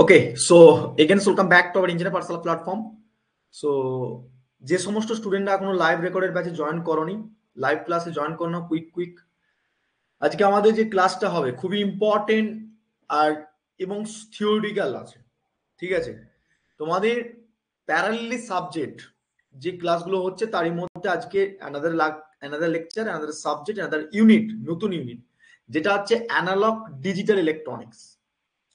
Okay, so again welcome back to our engineer personal platform. So যে সমস্ত স্টুডেন্টরা এখনো লাইভ রেকর্ডের ব্যাচে জয়েন করনি, লাইভ ক্লাসে জয়েন করো না কুইক। আজকে আমাদের যে ক্লাসটা হবে খুবই ইম্পর্টেন্ট আর এবং থিওরিটিক্যাল আছে, ঠিক আছে। তোমাদের প্যারালালি সাবজেক্ট যে ক্লাসগুলো হচ্ছে তারই মধ্যে আজকে another lecture, another subject, another unit, নতুন ইউনিট যেটা হচ্ছে analog digital electronics.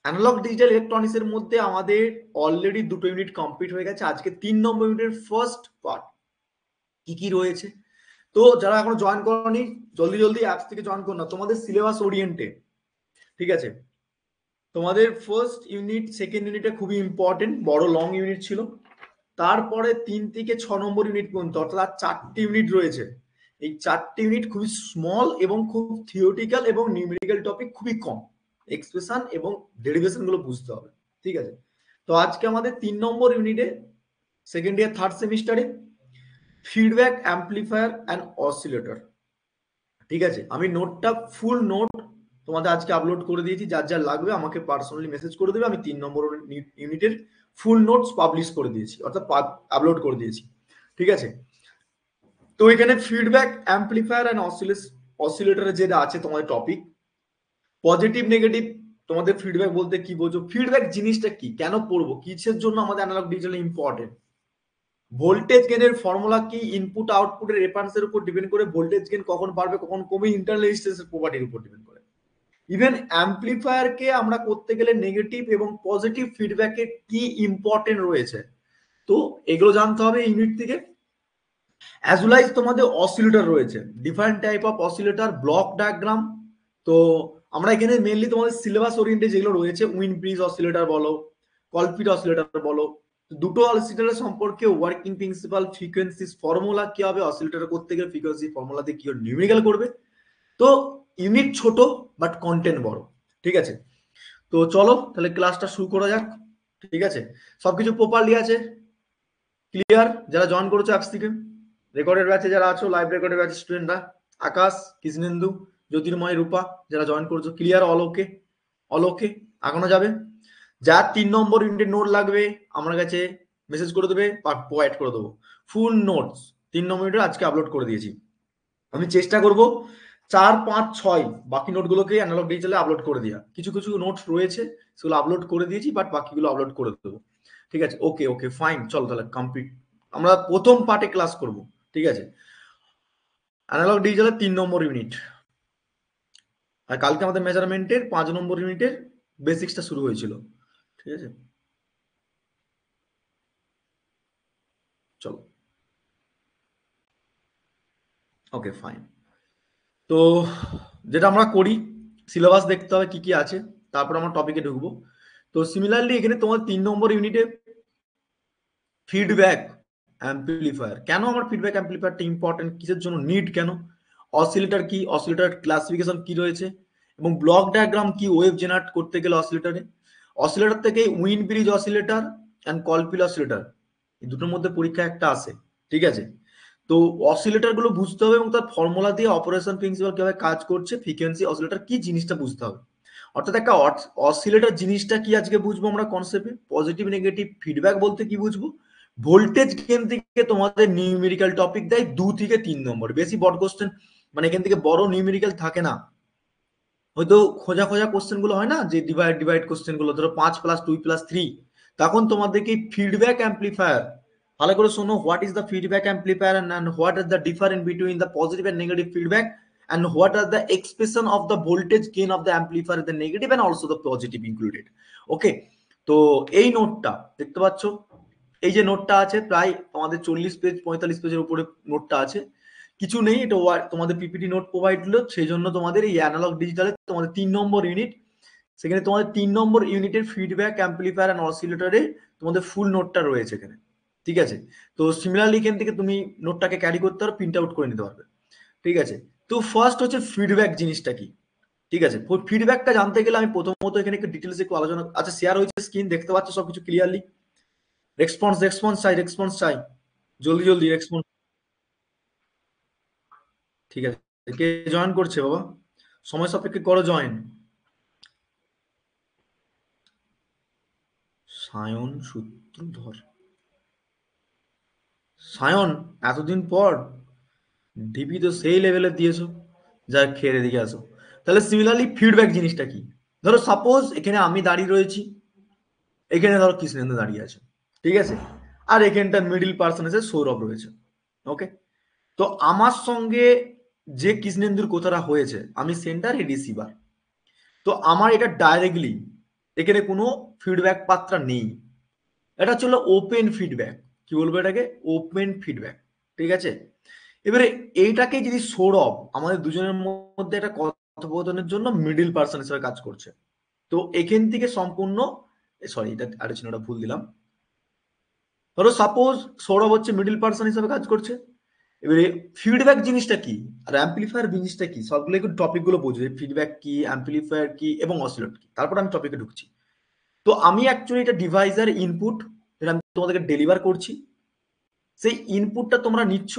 Analog digital electronics এর মধ্যে আমাদের অলরেডি দুটো ইউনিট কমপ্লিট হয়ে গেছে। আজকে 3 নম্বর ইউনিটের ফার্স্ট পার্ট কি কি রয়েছে। তো যারা এখনো জয়েন করনি জলদি জলদি অ্যাপস থেকে জয়েন করো না, তোমাদের সিলেবাস ওরিয়েন্টেড, ঠিক আছে। তোমাদের ফার্স্ট ইউনিট সেকেন্ড ইউনিটে খুবই ইম্পর্টেন্ট, বড় লং ইউনিট ছিল। তারপরে 3 থেকে 6 নম্বর ইউনিট পর্যন্ত অর্থাৎ 4টি ইউনিট রয়েছে। এই 4টি ইউনিট খুবই স্মল এবং খুব থিওরিটিক্যাল এবং নিউমেরিক্যাল টপিক খুবই কম, এক্সপ্রেশন এবং ডেরিভেশন গুলো বুঝতে হবে, ঠিক আছে। তো আজকে আমাদের 3 নম্বর ইউনিটে সেকেন্ড ইয়ার থার্ড সেমিস্টারে ফিডব্যাক অ্যাম্পলিফায়ার অ্যান্ড অসিলেটর, ঠিক আছে। আমি নোটটা ফুল নোট তোমাদের আজকে আপলোড করে দিয়েছি, যার যা লাগবে আমাকে পার্সোনালি মেসেজ করে দেবে। আমি 3 নম্বর ইউনিটের ফুল নোটস পাবলিশ করে দিয়েছি, অর্থাৎ আপলোড করে দিয়েছি, ঠিক আছে। তো এখানে ফিডব্যাক অ্যাম্পলিফায়ার অ্যান্ড অসিলেটরে যেটা আছে তোমাদের টপিক পজিটিভ নেগেটিভ। তোমাদের ফিডব্যাক বলতে কি বোঝো, ফিডব্যাক জিনিসটা কি, কেন পড়বো, কিসের জন্য আমাদের অ্যানালগ ডিজিটাল ইম্পর্টেন্ট, ভোল্টেজ গেনের ফর্মুলা কি, ইনপুট আউটপুটের রেফারেন্সের উপর ডিপেন্ড করে ভোল্টেজ গেন কখন বাড়বে কখন কমবে, ইন্টারনাল রেজিস্ট্যান্সের প্রপার্টির উপর ডিপেন্ড করে। ইভেন অ্যাম্পলিফায়ারকে আমরা করতে গেলে নেগেটিভ এবং পজিটিভ ফিডব্যাকের কি ইম্পর্টেন্ট রয়েছে, তো এগুলো জানতে হবে ইউনিট থেকে। অ্যাজ ওয়েল আইজ তোমাদের অসিলেটর রয়েছে, different type of oscillator, block diagram. তো আমরা এখানে মেনলি তোমাদের সিলেবাস ওরিয়েন্টেড যেগুলো রয়েছে, উইন ব্রিজ অসিলেটর বলো, কলপিট অসিলেটর বলো, দুটো অসিলেটর সম্পর্কে ওয়ার্কিং প্রিন্সিপাল, ফ্রিকোয়েন্সিস ফর্মুলা কি হবে, অসিলেটর করতে গেলে ফ্রিকোয়েন্সি ফর্মুলা দিয়ে কি নিউমেরিক্যাল করবে। তো ইউনিট ছোট বাট কন্টেন্ট বড়, ঠিক আছে। তো চলো তাহলে ক্লাসটা শুরু করা যাক, ঠিক আছে। সবকিছু প্রপারলি আছে, ক্লিয়ার। যারা জয়েন করেছো অ্যাপস থেকে, রেকর্ডের ব্যাচে যারা আছো, লাইভ রেকর্ডের ব্যাচে স্টুডেন্টরা, আকাশ, কৃষ্ণেন্দু, জ্যোতির্ময়, রূপা, যারা জয়েন করেছো ক্লিয়ার, অল ওকে, অল ওকে, আগানো যাবে। যার 3 নম্বর ইউনিটের নোট লাগবে আমার কাছে মেসেজ করে দেবে, প্রোভাইড করে দেবো ফুল নোটস। 3 নম্বর ইউনিটের আজকে আপলোড করে দিয়েছি। আমি চেষ্টা করব 4, 5, 6 বাকি নোটগুলোকে অ্যানালগ ডিজিটালে আপলোড করে দেওয়া। কিছু কিছু নোটস রয়েছে সেগুলো আপলোড করে দিয়েছি, বাট বাকিগুলো আপলোড করে দেবো, ঠিক আছে। ওকে ওকে ফাইন, চলো তাহলে কমপ্লিট। আমরা প্রথম পার্টে ক্লাস করব, ঠিক আছে। অ্যানালগ ডিজিটালের 3 নম্বর ইউনিট, আর কালকে আমাদের মেজারমেন্টের 5 নম্বর ইউনিটের বেসিক্সটা শুরু হয়েছিল, ঠিক আছে। চলো ওকে ফাইন। তো যেটা আমরা করি, সিলেবাস দেখতে হবে কি কি আছে, তারপর আমরা টপিকে ঢুকবো। তো সিমিলারলি এখানে তোমার 3 নম্বর ইউনিটে ফিডব্যাক অ্যাম্পলিফায়ার, কেন আমার ফিডব্যাক অ্যাম্পলিফায়ারটা ইম্পর্টেন্ট, কিসের জন্য নিড, কেন অসিলেটর কি, অসিলেটর ক্লাসিফিকেশন কি রয়েছে, এবং ব্লক ডায়াগ্রাম কি ওয়েভ জেনারেট করতে গেলে অসিলেটরে, অসিলেটর থেকে Wien bridge oscillator and Colpitts oscillator, এই দুটোর মধ্যে পরীক্ষা একটা আছে, ঠিক আছে। তো অসিলেটর গুলো বুঝতে হবে এবং তার ফর্মুলা দিয়ে অপারেশন প্রিন্সিপাল কিভাবে কাজ করছে, ফ্রিকোয়েন্সি অসিলেটর কি জিনিসটা বুঝতে হবে। অর্থাৎ একটা অসিলেটর জিনিসটা কি আজকে বুঝবো আমরা কনসেপ্টে, পজিটিভ নেগেটিভ ফিডব্যাক বলতে কি বুঝবো, ভোল্টেজ গেন থেকে তোমাদের নিউমেরিক্যাল টপিক দেয় 2 থেকে 3 নম্বর, বেশি বড় কোশ্চেন মানে এখান থেকে বড় নিউমেরিক্যাল থাকে না। হয়তো খোঁজা খোঁজা কোশ্চেন গুলো হয় না, যে ডিভাইড ডিভাইড কোশ্চেন গুলো, ধরো 5+2+3, তখন তোমাদেরকে ফিডব্যাক অ্যাম্পলিফায়ার ভালো করে শোনো, what is the feedback amplifier and what is the difference between the positive and negative feedback, and what are the expression of the voltage gain of the amplifier, the negative and also the positive included, ওকে। তো এই নোটটা দেখতে পাচ্ছ, এই যে নোটটা আছে প্রায় তোমাদের 40 পেজ 45 পেজের উপরে নোটটা আছে, কিছু নেই, এটা তোমাদের পিপিটি নোট প্রোভাইড হলো, সেই জন্য তোমাদের এই অ্যানালগ ডিজিটালে তোমাদের 3 নম্বর ইউনিট, সেখানে তোমাদের 3 নম্বর ইউনিটের ফিডব্যাক অ্যাম্পলিফায়ার অ্যান্ড অসিলেটরে তোমাদের ফুল নোটটা রয়েছে এখানে, ঠিক আছে। তো সিমিলারলি এখান থেকে তুমি নোটটাকে ক্যারি করতে পারো, প্রিন্ট আউট করে নিতে পারবে, ঠিক আছে। তো ফার্স্ট হচ্ছে ফিডব্যাক জিনিসটা কি, ঠিক আছে। ফিডব্যাকটা জানতে গেলে আমি প্রথমত এখানে একটু ডিটেলস একটু আলোচনা, আচ্ছা শেয়ার হয়েছে স্ক্রিন, দেখতে পাচ্ছ সবকিছু ক্লিয়ারলি, রেসপন্স রেসপন্স চাই, রেসপন্স চাই, জলদি জলদি রেসপন্স, ঠিক আছে। কে জয়েন করছে বাবা, সময় সাপেক্ষে করো জয়েন। সায়ন সূত্রধর। সায়ন, এতদিন পর ডিপি তো সেই লেভেলের দিয়েছো, যা খেয়ে দিকে আসো। তাহলে সিমিলারলি ফিডব্যাক জিনিসটা কি? ধরো সাপোজ এখানে আমি দাঁড়িয়ে রয়েছি, এখানে ধরো কৃষ্ণেন্দু দাঁড়িয়ে আছে, ঠিক আছে, আর এখানটা মিডিল পার্সন আছে সৌরভ রয়েছে, ওকে। তো আমার সঙ্গে যে কৃষ্ণেন্দুর কথাটা হয়েছে, আমি সেন্টার এ রিসিভার, তো আমার এটা ডাইরেক্টলি এখানে কোনো ফিডব্যাক পাত্রা নেই, এটা ছিল ওপেন ফিডব্যাক। কি বলবো এটাকে? ওপেন ফিডব্যাক, ঠিক আছে। এবারে এইটাকে যদি সৌরভ আমাদের দুজনের মধ্যে একটা কথোপকথনের জন্য মিডিল পার্সন হিসেবে কাজ করছে, তো এখান থেকে সম্পূর্ণ, সরি এটা আরে চিহ্নটা ভুল দিলাম। ধরো সাপোজ সৌরভ হচ্ছে মিডিল পার্সন হিসেবে কাজ করছে। এবারে ফিডব্যাক জিনিসটা কি আর অ্যাম্পলিফায়ার জিনিসটা কি, সবগুলো একটু টপিকগুলো বুঝবে, ফিডব্যাক কি, অ্যাম্পলিফায়ার কি এবং অসিলেট কি, তারপর আমি টপিকে ঢুকছি। তো আমি অ্যাকচুয়ালি এটা ডিভাইসের ইনপুট, যেটা আমি তোমাদেরকে ডেলিভার করছি, সেই ইনপুটটা তোমরা নিচ্ছ,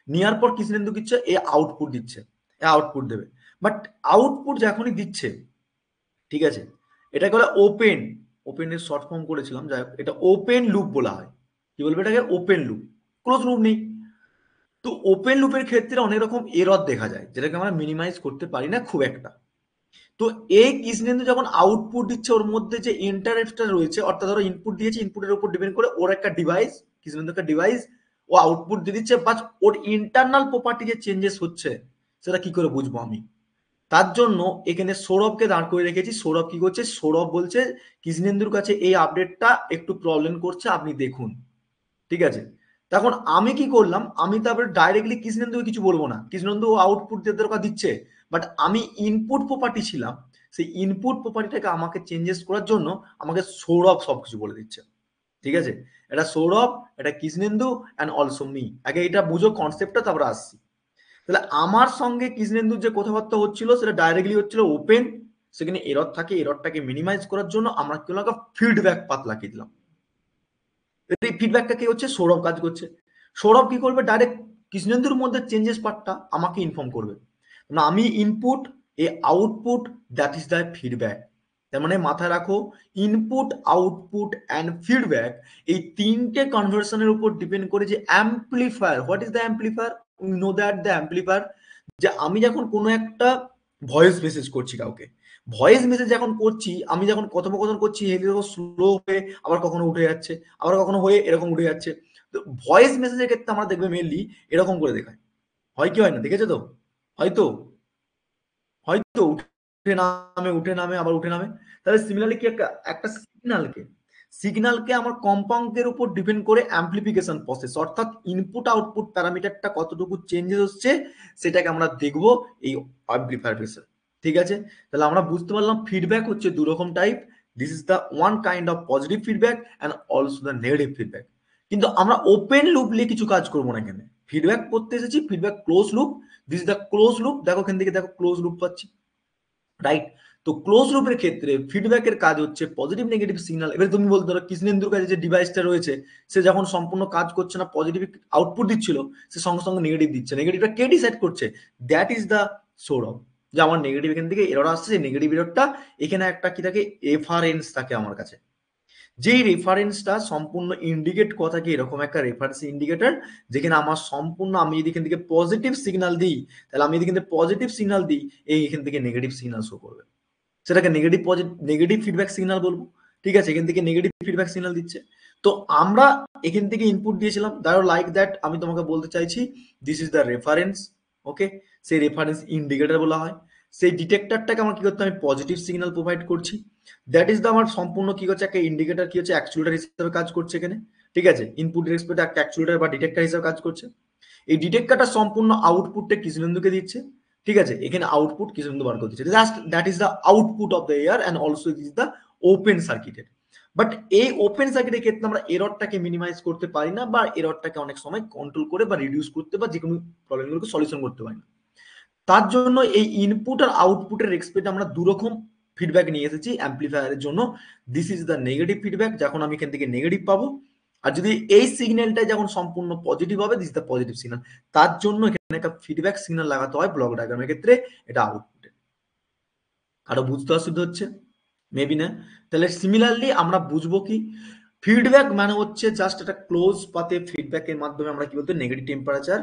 নেওয়ার পর কৃষ্ণেন্দু দিচ্ছে, এ আউটপুট দিচ্ছে, এ আউটপুট দেবে। বাট আউটপুট যখনই দিচ্ছে, ঠিক আছে, এটাকে বলে ওপেন, ওপেনের শর্ট ফর্ম করেছিলাম, যাই হোক এটা ওপেন লুপ বলা হয়। কি বলবে এটাকে? ওপেন লুপ, ক্লোজ লুপ নেই। তো ওপেন লুপের ক্ষেত্রে অনেক রকম এরর দেখা যায়, যেটাকে আমরা মিনিমাইজ করতে পারি না খুব একটা। তো এই কৃষ্ণেন্দু যখন আউটপুট দিচ্ছে, ওর মধ্যে যে ইন্টারেস্টটা রয়েছে, অর্থাৎ ধরো ইনপুট দিয়েছে, ইনপুটের উপর ডিপেন্ড করে ওর একটা ডিভাইস, কৃষ্ণেন্দু একটা ডিভাইস, ও আউটপুট দিয়ে দিচ্ছে, বাট ওর ইন্টারনাল প্রপার্টি যে চেঞ্জেস হচ্ছে, সেটা কি করে বুঝবো আমি? তার জন্য এখানে সৌরভকে দাঁড় করে রেখেছি। সৌরভ কি করছে? সৌরভ বলছে কৃষ্ণেন্দুর কাছে এই আপডেটটা একটু প্রবলেম করছে, আপনি দেখুন, ঠিক আছে। তখন আমি কি করলাম, আমি তারপরে ডাইরেক্টলি কৃষ্ণেন্দুকে কিছু বলবো না, কৃষ্ণেন্দু আউটপুট দিচ্ছে, বাট আমি ইনপুট প্রপার্টি ছিলাম, সেই ইনপুট প্রপার্টিটাকে আমাকে চেঞ্জেস করার জন্য আমাকে সৌরভ সবকিছু বলে দিচ্ছে, ঠিক আছে। এটা সৌরভ, এটা কৃষ্ণেন্দু অ্যান্ড অলসো মি। আগে এটা বুঝো কনসেপ্টটা, তারপরে আসছি। তাহলে আমার সঙ্গে কৃষ্ণেন্দুর যে কথাবার্তা হচ্ছিল, সেটা ডাইরেক্টলি হচ্ছিল ওপেন, সেখানে এরর থাকে, এররটাকে মিনিমাইজ করার জন্য আমরা কি করলাম, ফিডব্যাক পাথ লাগিয়ে দিলাম। এই ফিডব্যাকটা কি হচ্ছে? সৌরভ কাজ করছে। সৌরভ কি করবে? ডাইরেক্ট কৃষ্ণেন্দুর মধ্যে চেঞ্জেস পার্টটা আমাকে ইনফর্ম করবে, না আমি input, A output, that is the feedback. তার মানে মাথায় রাখো, ইনপুট, আউটপুট অ্যান্ড ফিডব্যাক, এই তিনটে কনভার্সনের উপর ডিপেন্ড করে যে amplifier. What is the amplifier? We know that the amplifier, যে আমি যখন কোনো একটা ভয়েস মেসেজ করছি কাউকে, ভয়েস মেসেজ যখন করছি, আমি যখন কথোপকথন করছি, স্লো হয়ে আবার কখনো উঠে যাচ্ছে, আবার কখনো হয়ে এরকম উঠে যাচ্ছে। তো ভয়েস মেসেজের ক্ষেত্রে আমরা দেখবে মেনলি এরকম করে দেখায়, হয় কি হয় না, দেখেছো তো? হয়তো, হয়তো উঠে নামে, উঠে নামে, আবার উঠে নামে। তাহলে সিমিলারলি কি একটা একটা সিগন্যালকে, সিগন্যালকে আমার কম্পাঙ্কের উপর ডিপেন্ড করে অ্যাম্পলিফিকেশন প্রসেস, অর্থাৎ ইনপুট আউটপুট প্যারামিটারটা কতটুকু চেঞ্জেস হচ্ছে, সেটাকে আমরা দেখবো এই অ্যাম্পলিফায়ার বেসে, ঠিক আছে। তাহলে আমরা বুঝতে পারলাম ফিডব্যাক হচ্ছে দু রকম type. This is the one kind of positive feedback and also the negative feedback. কিন্তু আমরা ওপেন লুপ নিয়ে কিছু কাজ করবো না এখানে। ফিডব্যাক করতে এসেছি, feedback close loop, this is the close loop. দেখো এখান থেকে, দেখো ক্লোজ লুপ পাচ্ছি, রাইট। তো ক্লোজ লুপের ক্ষেত্রে ফিডব্যাকের কাজ হচ্ছে পজিটিভ নেগেটিভ সিগন্যাল। এবার তুমি বলতে পারো কৃষ্ণেন্দুর কাছে যে ডিভাইসটা রয়েছে, সে যখন সম্পূর্ণ কাজ করছে না, পজিটিভ আউটপুট দিচ্ছিল, সে সঙ্গে সঙ্গে নেগেটিভ দিচ্ছে। নেগেটিভটা কে ডিসাইড করছে? That is the Sourav. যে আমার নেগেটিভ এখান থেকে এরর আসছে, সেই নেগেটিভ এররটা এখানে একটা কি থাকে, রেফারেন্স থাকে আমার কাছে, যেই রেফারেন্সটা সম্পূর্ণ ইন্ডিকেট কথাকে এরকম একটা রেফারেন্স ইন্ডিকেটর, যেখানে আমার সম্পূর্ণ, আমি যদি এখান থেকে পজিটিভ সিগন্যাল দিই, তাহলে আমি যদি এখান থেকে পজিটিভ সিগন্যাল দিই, এই এখান থেকে নেগেটিভ সিগন্যাল শো করবে, সেটাকে নেগেটিভ নেগেটিভ ফিডব্যাক সিগন্যাল বলবো, ঠিক আছে। এখান থেকে নেগেটিভ ফিডব্যাক সিগন্যাল দিচ্ছে। তো আমরা এখান থেকে ইনপুট দিয়েছিলাম, দ্যাট লাইক দ্যাট আমি তোমাকে বলতে চাইছি, দিস ইজ দ্য রেফারেন্স, ওকে। সেই রেফারেন্স ইন্ডিকেটর বলা হয়। সেই ডিটেক্টরটাকে আমার কি করতে, আমি পজিটিভ সিগন্যাল প্রোভাইড করছি, দ্যাট ইজ দ্য আমার সম্পূর্ণ কি হচ্ছে, একটা ইন্ডিকেটর কি হচ্ছে, অ্যাকচুয়েটার হিসেবে কাজ করছে এখানে, ঠিক আছে। ইনপুট রেসপেক্টে একটা অ্যাকচুয়েটার বা ডিটেক্টর হিসেবে কাজ করছে। এই ডিটেক্টরটা সম্পূর্ণ আউটপুটটা কৃষ্ণেন্দুকে দিচ্ছে, ঠিক আছে। এখানে আউটপুট কৃষ্ণেন্দু বার করে দিচ্ছে, just that is the output of the air and also it is the open circuited. But এই ওপেন সার্কিটের ক্ষেত্রে আমরা এররটাকে মিনিমাইজ করতে পারি না, বা এররটাকে অনেক সময় কন্ট্রোল করে বা রিডিউস করতে, বা যে কোনো প্রবলেমগুলোকে সলিউশন করতে পারি না। তার জন্য এই ইনপুট আর আউটপুটের রেসপেক্টে আমরা দুরকম ফিডব্যাক নিয়ে এসেছি অ্যাম্পলিফায়ারের জন্য। This is the negative feedback, যখন আমি এখান থেকে নেগেটিভ পাবো। আর যদি এই সিগন্যালটা যখন সম্পূর্ণ পজিটিভ হবে, দিস দ্য পজিটিভ সিগন্যাল। তার জন্য এখানে একটা ফিডব্যাক সিগন্যাল লাগাতে হয় ব্লক ডায়াগ্রামের ক্ষেত্রে, এটা আউটপুটে। আরো বুঝতে অসুবিধা হচ্ছে? মেবি না। তাহলে সিমিলারলি আমরা বুঝবো কি, ফিডব্যাক মানে হচ্ছে জাস্ট একটা ক্লোজ পাতে ফিডব্যাকের মাধ্যমে আমরা কি বলতে নেগেটিভ টেম্পারেচার,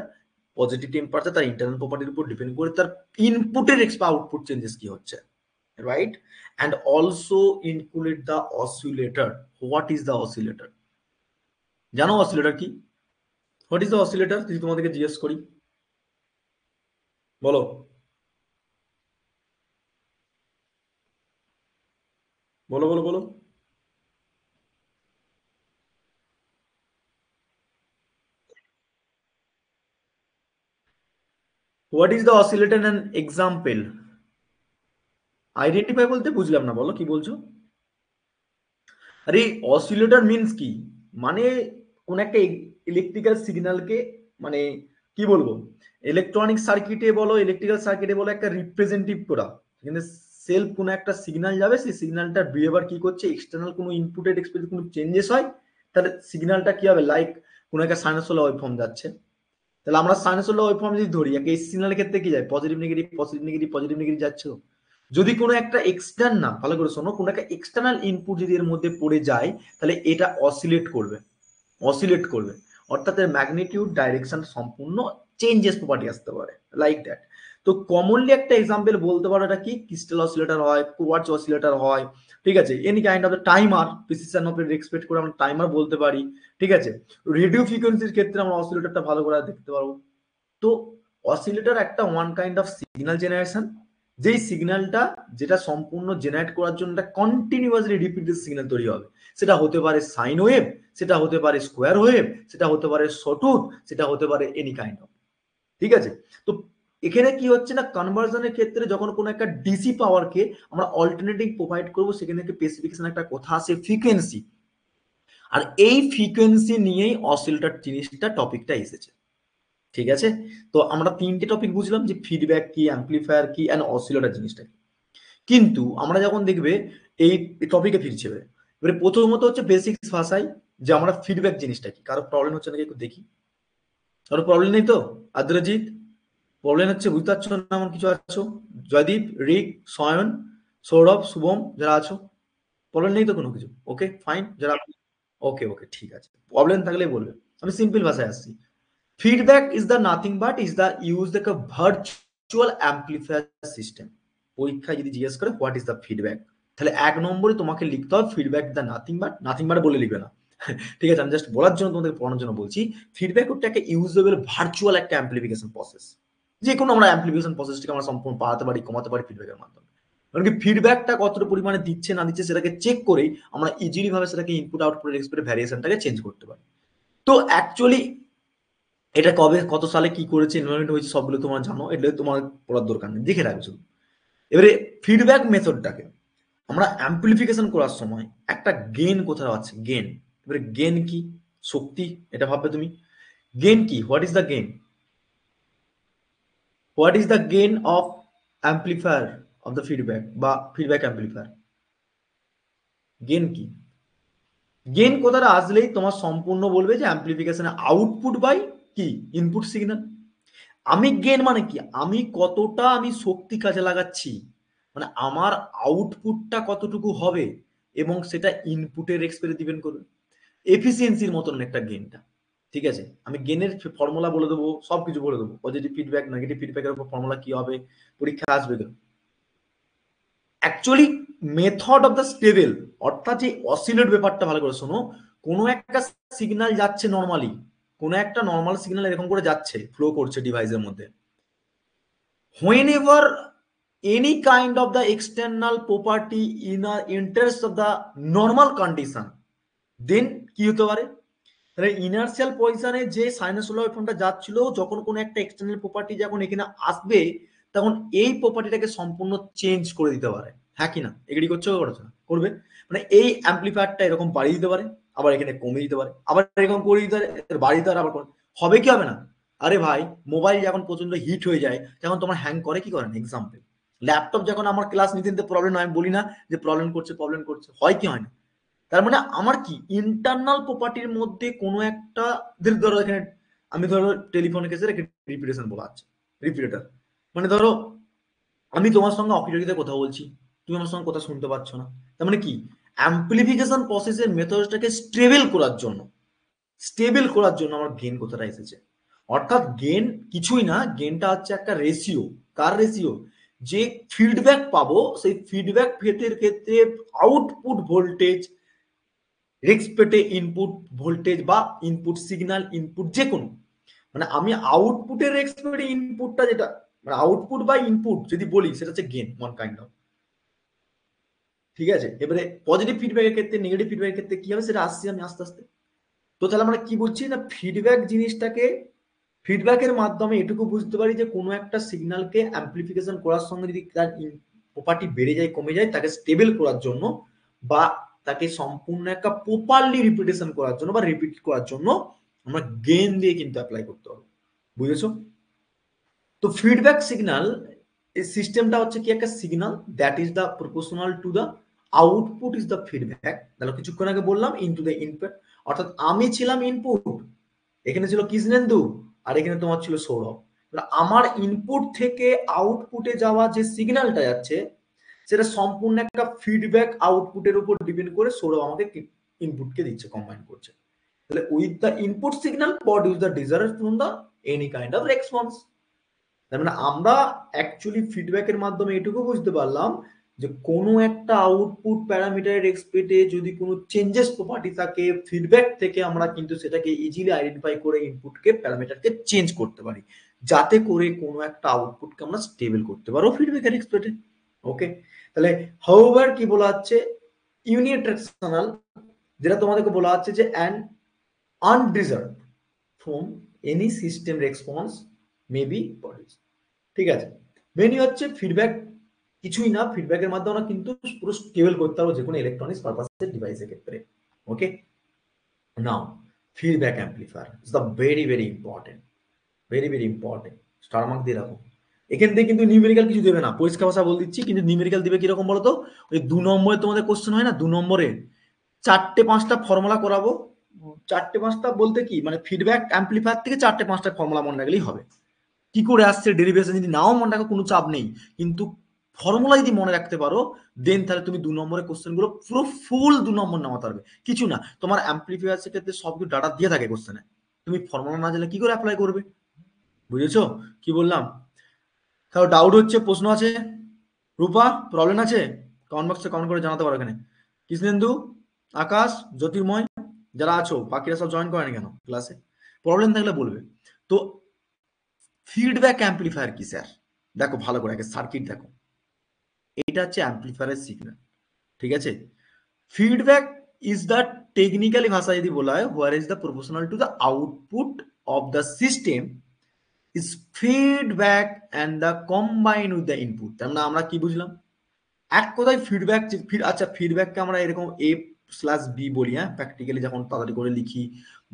পজিটিভ টেম্পারেচার তার ইন্টারনাল প্রপার্টির উপর ডিপেন্ড করে তার ইনপুটের এক্সপা আউটপুট চেঞ্জেস কি হচ্ছে, right? And also include the oscillator. What is the oscillator? জানো অসিলেটর কি? হোয়াট ইজ দ্য অসিলেটর যদি তোমাদেরকে জিজ্ঞেস করি, বলো বলো বলো বলো। What is the oscillator and example? Identify বলতে বুঝলাম না, বলো কি বলছো? আরে অসিলেটর মিন্স কি, মানে কোন একটা ইলেকট্রিক্যাল সিগন্যালকে, মানে কি বলবো, ইলেকট্রনিক সার্কিটে বলো, ইলেকট্রিক্যাল সার্কিটে বলো, একটা রিপ্রেজেন্টেটিভ করা। কিন্তু সেলফ কোনো একটা সিগন্যাল যাবে, সেই সিগন্যালটার বিহেভিয়ার কি করছে, এক্সটার্নাল কোনো ইনপুটেড এক্সপেরিয়েন্স কোনো চেঞ্জেস হয়, তাহলে সিগন্যালটা কি হবে, লাইক কোনো একটা সাইনোসোলার ওয়েভফর্ম যাচ্ছে। তাহলে আমরা সাইনোসোলার ওয়েভফর্ম যদি ধরি, একটা এসি সিগন্যালের ক্ষেত্রে কি যায়, positive negative positive negative positive negative যাচ্ছে তো। যদি কোনো একটা এক্সটার্নাল, ভালো করে শোনো, কোনো একটা এক্সটার্নাল ইনপুট যদি এর মধ্যে পড়ে যায়, তাহলে এটা অসিলেট করবে, অসিলেট করবে, অর্থাৎ এর ম্যাগনিটিউড ডাইরেকশন সম্পূর্ণ চেঞ্জেস প্রপার্টি আসতে পারে, লাইক দ্যাট। তো কমনলি একটা এক্সাম্পল বলতে পারো, এটা কি ক্রিস্টাল অসিলেটর হয়, কোয়ার্টজ অসিলেটর হয়, ঠিক আছে, any kind of timer, precision of expect করে আমরা টাইমার বলতে পারি, ঠিক আছে। রেডিও ফ্রিকোয়েন্সির ক্ষেত্রে আমরা অসিলেটরটা ভালো করে দেখতে পারবো। তো অসিলেটর একটা one kind of signal generation, যেই সিগন্যালটা, যেটা সম্পূর্ণ জেনারেট করার জন্য একটা কন্টিনিউয়াসলি রিপিটেড সিগন্যাল তৈরি হবে। সেটা হতে পারে সাইন ওয়েভ, সেটা হতে পারে স্কোয়ার ওয়েভ, সেটা হতে পারে সটুথ, সেটা হতে পারে এনি কাইন্ড অফ, ঠিক আছে। তো এখানে কি হচ্ছে না, কনভার্সনের ক্ষেত্রে যখন কোনো একটা ডিসি পাওয়ারকে আমরা অল্টারনেটিভ প্রোভাইড করবো, সেখানে থেকে স্পেসিফিকেশন একটা কথা আছে ফ্রিকোয়েন্সি, আর এই ফ্রিকোয়েন্সি নিয়েই অসিলেটর জিনিসটা টপিকটা এসেছে, ঠিক আছে। তো আমরা তিনটে টপিক বুঝলাম, যে ফিডব্যাক কি, অ্যাম্পলিফায়ার কি, অ্যান্ড অসিলেটর জিনিসটা কি। কিন্তু আমরা যখন দেখবে এই টপিকে ফিরছে, এবারে প্রথমত হচ্ছে বেসিক্স ভাষায়, যে আমরা ফিডব্যাক জিনিসটা কি। কারো প্রবলেম হচ্ছে নাকি একটু দেখি, কারো প্রবলেম নেই তো? আদ্রজিৎ, প্রবলেম হচ্ছে বুঝতে পারছো না এমন কিছু আছো? জয়দীপ, রিক, সয়ন, সৌরভ, শুভম, যারা আছো, প্রবলেম নেই তো কোনো কিছু? ওকে ফাইন, যারা, ওকে ওকে ঠিক আছে, প্রবলেম থাকলে বলবে। আমি সিম্পল ভাষায় আসছি। Feedback is the nothing but is the use the virtual amplifier system. পরীক্ষায় যদি জিজ্ঞেস করে হোয়াট ইজ দ্য ফিডব্যাক, তাহলে এক নম্বরে তোমাকে লিখতে হবে feedback the nothing but, nothing but বলে লিখবে না, ঠিক আছে, আমি জাস্ট বলার জন্য তোমাদের পড়ানোর জন্য বলছি। ফিডব্যাক হচ্ছে একটা ইউজেবল ভার্চুয়াল একটা অ্যাম্পলিফিকেশন প্রসেস। যে কোনো আমরা অ্যাম্পলিফিকেশন প্রসেসটাকে আমরা সম্পূর্ণ বাড়াতে পারি, কমাতে পারি ফিডব্যাকের মাধ্যমে। কারণ কি ফিডব্যাকটা কতটা পরিমাণে দিচ্ছে না দিচ্ছে সেটাকে চেক করেই আমরা ইজিলি ভাবে সেটাকে ইনপুট আউটপুট এক্সপেক্ট ভ্যারিয়েশনটাকে চেঞ্জ করতে পারি। তো অ্যাকচুয়ালি এটা কবে কত সালে কি করেছে, ইনভলভমেন্ট হয়েছে, সবগুলো তোমার জানো, এটা তোমার পড়ার দরকার নেই, দেখে রাখবে শুধু। এবারে ফিডব্যাক মেথডটাকে আমরা অ্যাম্পলিফিকেশন করার সময় একটা গেন কোথাও আছে, গেন। এবারে গেন কি, শক্তি, এটা ভাববে তুমি। গেন কি, what is the gain, what is the gain of amplifier of the feedback বা ফিডব্যাক অ্যাম্পলিফায়ার, গেন কি? গেন কথাটা আসলেই তোমার সম্পূর্ণ বলবে যে অ্যাম্পলিফিকেশনের আউটপুট বাই কি ইনপুট সিগন্যাল। আমি গেন মানে কি, আমি কতটা আমি শক্তি কাজে লাগাচ্ছি, মানে আমার আউটপুটটা কতটুকু হবে, এবং সেটা ইনপুটের এক্সপেরে ডিপেন্ড করবে। এফিসিয়েন্সির মতন একটা গেনটা, ঠিক আছে। আমি গেনের ফর্মুলা বলে দেবো, সবকিছু বলে দেবো, পজিটিভ ফিডব্যাক নেগেটিভ ফিডব্যাকের উপর ফর্মুলা কি হবে, পরীক্ষা আসবে কেন। Actually method of the stable, অর্থাৎ যে অসিলেট ব্যাপারটা ভালো করে শোনো। কোনো একটা সিগন্যাল যাচ্ছে নর্মালি, কোনো একটা নর্মাল সিগন্যাল এরকম করে যাচ্ছে, ফ্লো করছে ডিভাইসের মধ্যে। whenever any kind of the external property in a interest of the normal condition, then কি হতে পারে, তাহলে ইনার্শিয়াল পজিশনে যে সাইনোসোলার ওয়েভফর্মটা যাচ্ছিল, যখন কোনো একটা এক্সটার্নাল প্রপার্টি যখন এখানে আসবে, তখন এই প্রপার্টিটাকে সম্পূর্ণ চেঞ্জ করে দিতে পারে, হ্যাঁ কি না, এগ্রি করছো করছো না? করবে। মানে এই অ্যাম্পলিফায়ারটা এরকম বাড়িয়ে দিতে পারে, আবার এখানে কমিয়ে দিতে পারে, আবার এরকম করে দিতে পারে, বাড়িয়ে দিতে পারে, আবার হবে কি হবে না। আরে ভাই, মোবাইল যখন প্রচন্ড হিট হয়ে যায়, তখন তোমার হ্যাং করে কি করে না, এক্সাম্পল। ল্যাপটপ যখন আমার ক্লাস নিতে নিতে প্রবলেম হয়, আমি বলি না যে প্রবলেম করছে, হয় কি হয় না। তার মানে আমার কি ইন্টারনাল প্রপার্টির মধ্যে কোনো একটা, ধরো এখানে আমি ধরো টেলিফোনের কেসে রিপিটেশন বলা আছে, রিপিটেটার, মানে ধরো আমি তোমার সঙ্গে অকিটকিতে কথা বলছি, তুমি আমার সঙ্গে কথা শুনতে পাচ্ছ না, তার মানে কি অ্যাম্প্লিফিকেশন প্রসেসের মেথডটাকে স্টেবল করার জন্য আমার গেন কথাটা এসেছে। অর্থাৎ গেন কিছুই না, গেনটা হচ্ছে একটা রেশিও। কার রেশিও? যে ফিডব্যাক পাবো সেই ফিডব্যাক ক্ষেত্রের ক্ষেত্রে আউটপুট ভোল্টেজ রেসপেক্টে ইনপুট ভোল্টেজ বা ইনপুট সিগন্যাল, ইনপুট যে কোনো, মানে আমি আউটপুটের রেসপেক্টে ইনপুটটা যেটা মানে আউটপুট বা ইনপুট যদি বলি সেটা হচ্ছে গেন ওয়ান কাইন্ড অফ। ঠিক আছে, এবারে পজিটিভ ফিডব্যাকের ক্ষেত্রে নেগেটিভ ফিডব্যাকের ক্ষেত্রে কি হবে সেটা আসছি আমি আস্তে আস্তে। তো তাহলে আমরা কি বলছি না, ফিডব্যাক জিনিসটাকে ফিডব্যাকের মাধ্যমে এটুকু বুঝতে পারি যে কোনো একটা সিগন্যালকে অ্যাম্প্লিফিকেশন করার সঙ্গে যদি তার প্রপার্টি বেড়ে যায় কমে যায় তাকে স্টেবল করার জন্য বা তাকে সম্পূর্ণ একটা প্রপারলি রিপিটেশন করার জন্য বা রিপিট করার জন্য আমরা গেন দিয়ে কিন্তু অ্যাপ্লাই করতে হবে। বুঝেছো? তো ফিডব্যাক সিগন্যাল এই সিস্টেমটা হচ্ছে কি একটা signal that is the proportional to the output is the feedback. তাহলে কিছুক্ষণ আগে বললাম ইনটু দ্য ইনপুট, অর্থাৎ আমি ছিলাম ইনপুট, এখানে ছিল কৃষ্ণেন্দু আর এখানে তোমার ছিল সৌরভ। আমার ইনপুট থেকে আউটপুটে যাওয়া যে সিগন্যালটা যাচ্ছে সেটা সম্পূর্ণ একটা ফিডব্যাক আউটপুটের উপর ডিপেন্ড করে সৌরভ আমাকে ইনপুটকে দিচ্ছে, কম্বাইন করছে। তাহলে with the input signal produce the desire from the any kind of response. তার মানে আমরা অ্যাকচুয়ালি ফিডব্যাকের মাধ্যমে এটুকু বুঝতে পারলাম যে কোনো একটা আউটপুট প্যারামিটারের এক্সপেক্টে যদি কোনো চেঞ্জেস প্রপার্টি থাকে ফিডব্যাক থেকে আমরা কিন্তু সেটাকে ইজিলি আইডেন্টিফাই করে ইনপুটকে প্যারামিটারকে চেঞ্জ করতে পারি যাতে করে কোনো একটা আউটপুটকে আমরা স্টেবল করতে পারবো ফিডব্যাকের এক্সপেক্টে। ওকে, তাহলে হাউএভার কি বলা হচ্ছে ইউনিডাইরেকশনাল, যেটা তোমাদেরকে বলা হচ্ছে যে an আনডিজার্ভ from any system response may be produce. ঠিক আছে, মেনই হচ্ছে ফিডব্যাক কিছুই না, ফিডব্যাকের মাধ্যমে আমরা কিন্তু পুরো স্টেবল করতে পারবো যে কোনো ইলেকট্রনিক্স পারপাসের ডিভাইসের ক্ষেত্রে। Okay, now feedback amplifier is the very very important, very very important. Star mark দিয়ে রাখো। এখান থেকে কিন্তু নিউমেরিক্যাল কিছু দেবে না, পরিষ্কার ভাষা বলে দিচ্ছি, কিন্তু নিউমেরিক্যাল দিবে কিরকম বলো তো, ওই 2 নম্বরে তোমাদের কোশ্চেন হয় না, 2 নম্বরে 4টে 5টা ফর্মুলা করাবো। 4টে 5টা বলতে কি মানে ফিডব্যাক অ্যাম্পলিফায়ার থেকে 4টে 5টা ফর্মুলা মনে রাখলেই হবে। কি করে আসছে ডেরিভেশন যদি নাও মনে রাখো কোনো চাপ নেই, কিন্তু ফর্মুলা যদি মনে রাখতে পারো দেন তাহলে তুমি 2 নম্বরের কোশ্চেন গুলো পুরো ফুল 2 নম্বর নামাতে পারবে। কিছু না, তোমার অ্যাম্পলিফায়ার ক্ষেত্রে সবকিছু ডাটা দিয়ে থাকে কোশ্চেনে, তুমি ফর্মুলা না জানলে কি করে অ্যাপ্লাই করবে? বুঝেছো কি বললাম? কারো ডাউট হচ্ছে, প্রশ্ন আছে? রূপা প্রবলেম আছে? কমেন্ট বক্সে কমেন্ট করে জানাতে পারো। এখানে কৃষ্ণেন্দু, আকাশ, জ্যোতির্ময় যারা আছো, বাকিরা সব জয়েন করেনি কেন ক্লাসে? প্রবলেম থাকলে বলবে। তো ফিডব্যাক অ্যাম্পলিফায়ার কি স্যার? দেখো ভালো করে আগে সার্কিট দেখো, এটা হচ্ছে অ্যাম্পলিফায়ারের সিগন্যাল। ঠিক আছে, ফিডব্যাক ইজ দ্য টেকনিক্যালি ভাষা যদি বলা হয় where is the proportional to the output of the system is feedback and the combine with the input. তার মানে আমরা কি বুঝলাম এক কথায় ফিডব্যাক। আচ্ছা ফিডব্যাককে আমরা এরকম A/B বলি, হ্যাঁ প্র্যাকটিক্যালি যখন তাড়াতাড়ি করে লিখি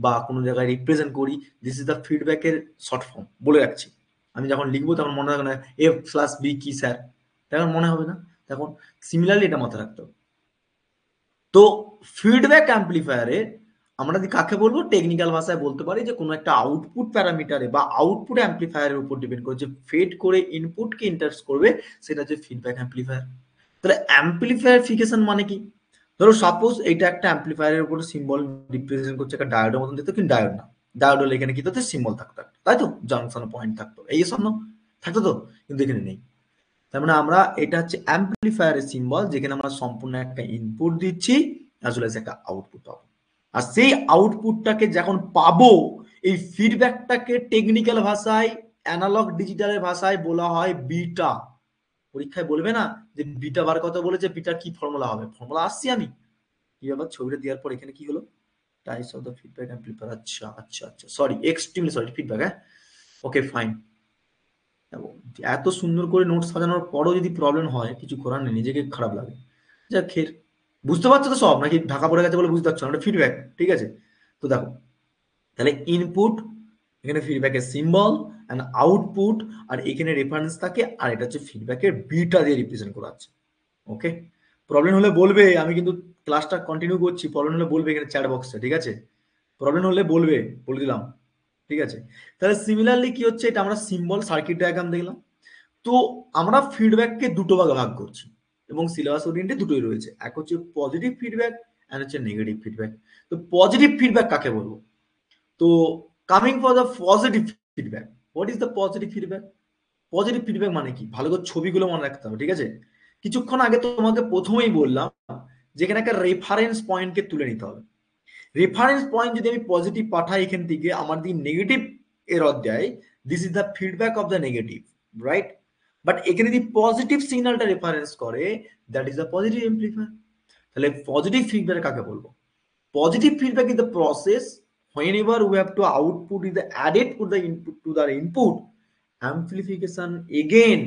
বা কোনো জায়গায় রিপ্রেজেন্ট করি, দিস ইজ দ্য ফিডব্যাকের শর্ট ফর্ম বলে রাখছি। আমি যখন লিখবো তখন মনে রাখবে না A+B কি স্যার, তখন মনে হবে না, তখন সিমিলারলি এটা মাথায় রাখতে হবে। তো ফিডব্যাক অ্যাম্পলিফায়ারে আমরা যদি কাকে বলবো, টেকনিক্যাল ভাষায় বলতে পারি যে কোনো একটা আউটপুট প্যারামিটারে বা আউটপুট অ্যাম্পলিফায়ারের উপর ডিপেন্ড করে যে ফেড করে ইনপুটকে ইন্টারেস্ট করবে সেটা হচ্ছে ফিডব্যাক অ্যাম্পলিফায়ার। তাহলে অ্যাম্পলিফায়ারফিকেশন মানে কি? ধরো সাপোজ এইটা একটা অ্যাম্পলিফায়ারের উপর সিম্বল রিপ্রেজেন্ট করছে একটা ডায়োডের মতন দিত, কিন্তু ডায়োড না, ডায়োড হলে এখানে কি হতো সিম্বল থাকতো তাই তো, জাংশন পয়েন্ট থাকতো, এই সামনে থাকতো তো, কিন্তু এখানে নেই। তার মানে আমরা এটা হচ্ছে অ্যাম্পলিফায়ারের সিম্বল যেখানে আমরা সম্পূর্ণ একটা ইনপুট দিচ্ছি অ্যাজ ওয়েল এজ একটা আউটপুট পাবো। আর সেই আউটপুটটাকে যখন পাবো এই ফিডব্যাকটাকে টেকনিক্যাল ভাষায় অ্যানালগ ডিজিটালের ভাষায় বলা হয় বিটা। পরীক্ষায় বলবে না যে বিটা বার কথা বলেছে, বিটার কি ফর্মুলা হবে, ফর্মুলা আসছি আমি। কি আবার ছবিটা দেওয়ার পর এখানে কি হলো, types of the feedback amplifier. আচ্ছা আচ্ছা আচ্ছা, সরি এক্সট্রিমলি সরি, ফিডব্যাক, হ্যাঁ ওকে ফাইন। এত সুন্দর করে নোট সাজানোর পরও যদি প্রবলেম হয় কিছু করার নেই, নিজেকে খারাপ লাগে। যা খের, বুঝতে পারছো তো সব নাকি ঢাকা পড়ে গেছে বলে বুঝতে পারছো না? ওটা ফিডব্যাক, ঠিক আছে। তো দেখো তাহলে ইনপুট, এখানে ফিডব্যাকের সিম্বল অ্যান্ড আউটপুট, আর এখানে রেফারেন্স থাকে, আর এটা হচ্ছে ফিডব্যাকের বিটা দিয়ে রিপ্রেজেন্ট করা আছে। ওকে, প্রবলেম হলে বলবে, আমি কিন্তু ক্লাসটা কন্টিনিউ করছি, প্রবলেম হলে বলবে এখানে চ্যাট বক্সে, ঠিক আছে? প্রবলেম হলে বলবে, বলে দিলাম, ঠিক আছে। তাহলে সিমিলারলি কি হচ্ছে, এটা আমরা সিম্বল সার্কিট ডায়াগ্রাম দেখলাম। তো আমরা ফিডব্যাককে দুটো ভাগে ভাগ করছি। এবং সিলেবাস ওরিয়েন্টেড দুটোই রয়েছে। এক হচ্ছে পজিটিভ ফিডব্যাক অ্যান্ড হচ্ছে নেগেটিভ ফিডব্যাক। তো পজিটিভ ফিডব্যাক কাকে বলবো? তো coming for the positive feedback, what is the positive feedback? Positive feedback মানে কি? ভালো করে ছবিগুলো মনে রাখতে হবে, ঠিক আছে? কিছুক্ষণ আগে তোমাকে প্রথমেই বললাম যেখানে একটা রেফারেন্স পয়েন্টকে তুলে নিতে হবে। রেফারেন্স পয়েন্ট যদি আমি পজিটিভ পাঠাই এখান থেকে আমার যদি নেগেটিভ এরর দেয়, this is the feedback of the negative, right? But এখানে যদি পজিটিভ সিগন্যালটা রেফারেন্স করে, that is the positive amplifier. তাহলে পজিটিভ ফিডব্যাক কাকে বলবো? Positive feedback is the process whenever we have to output is the added to the input amplification again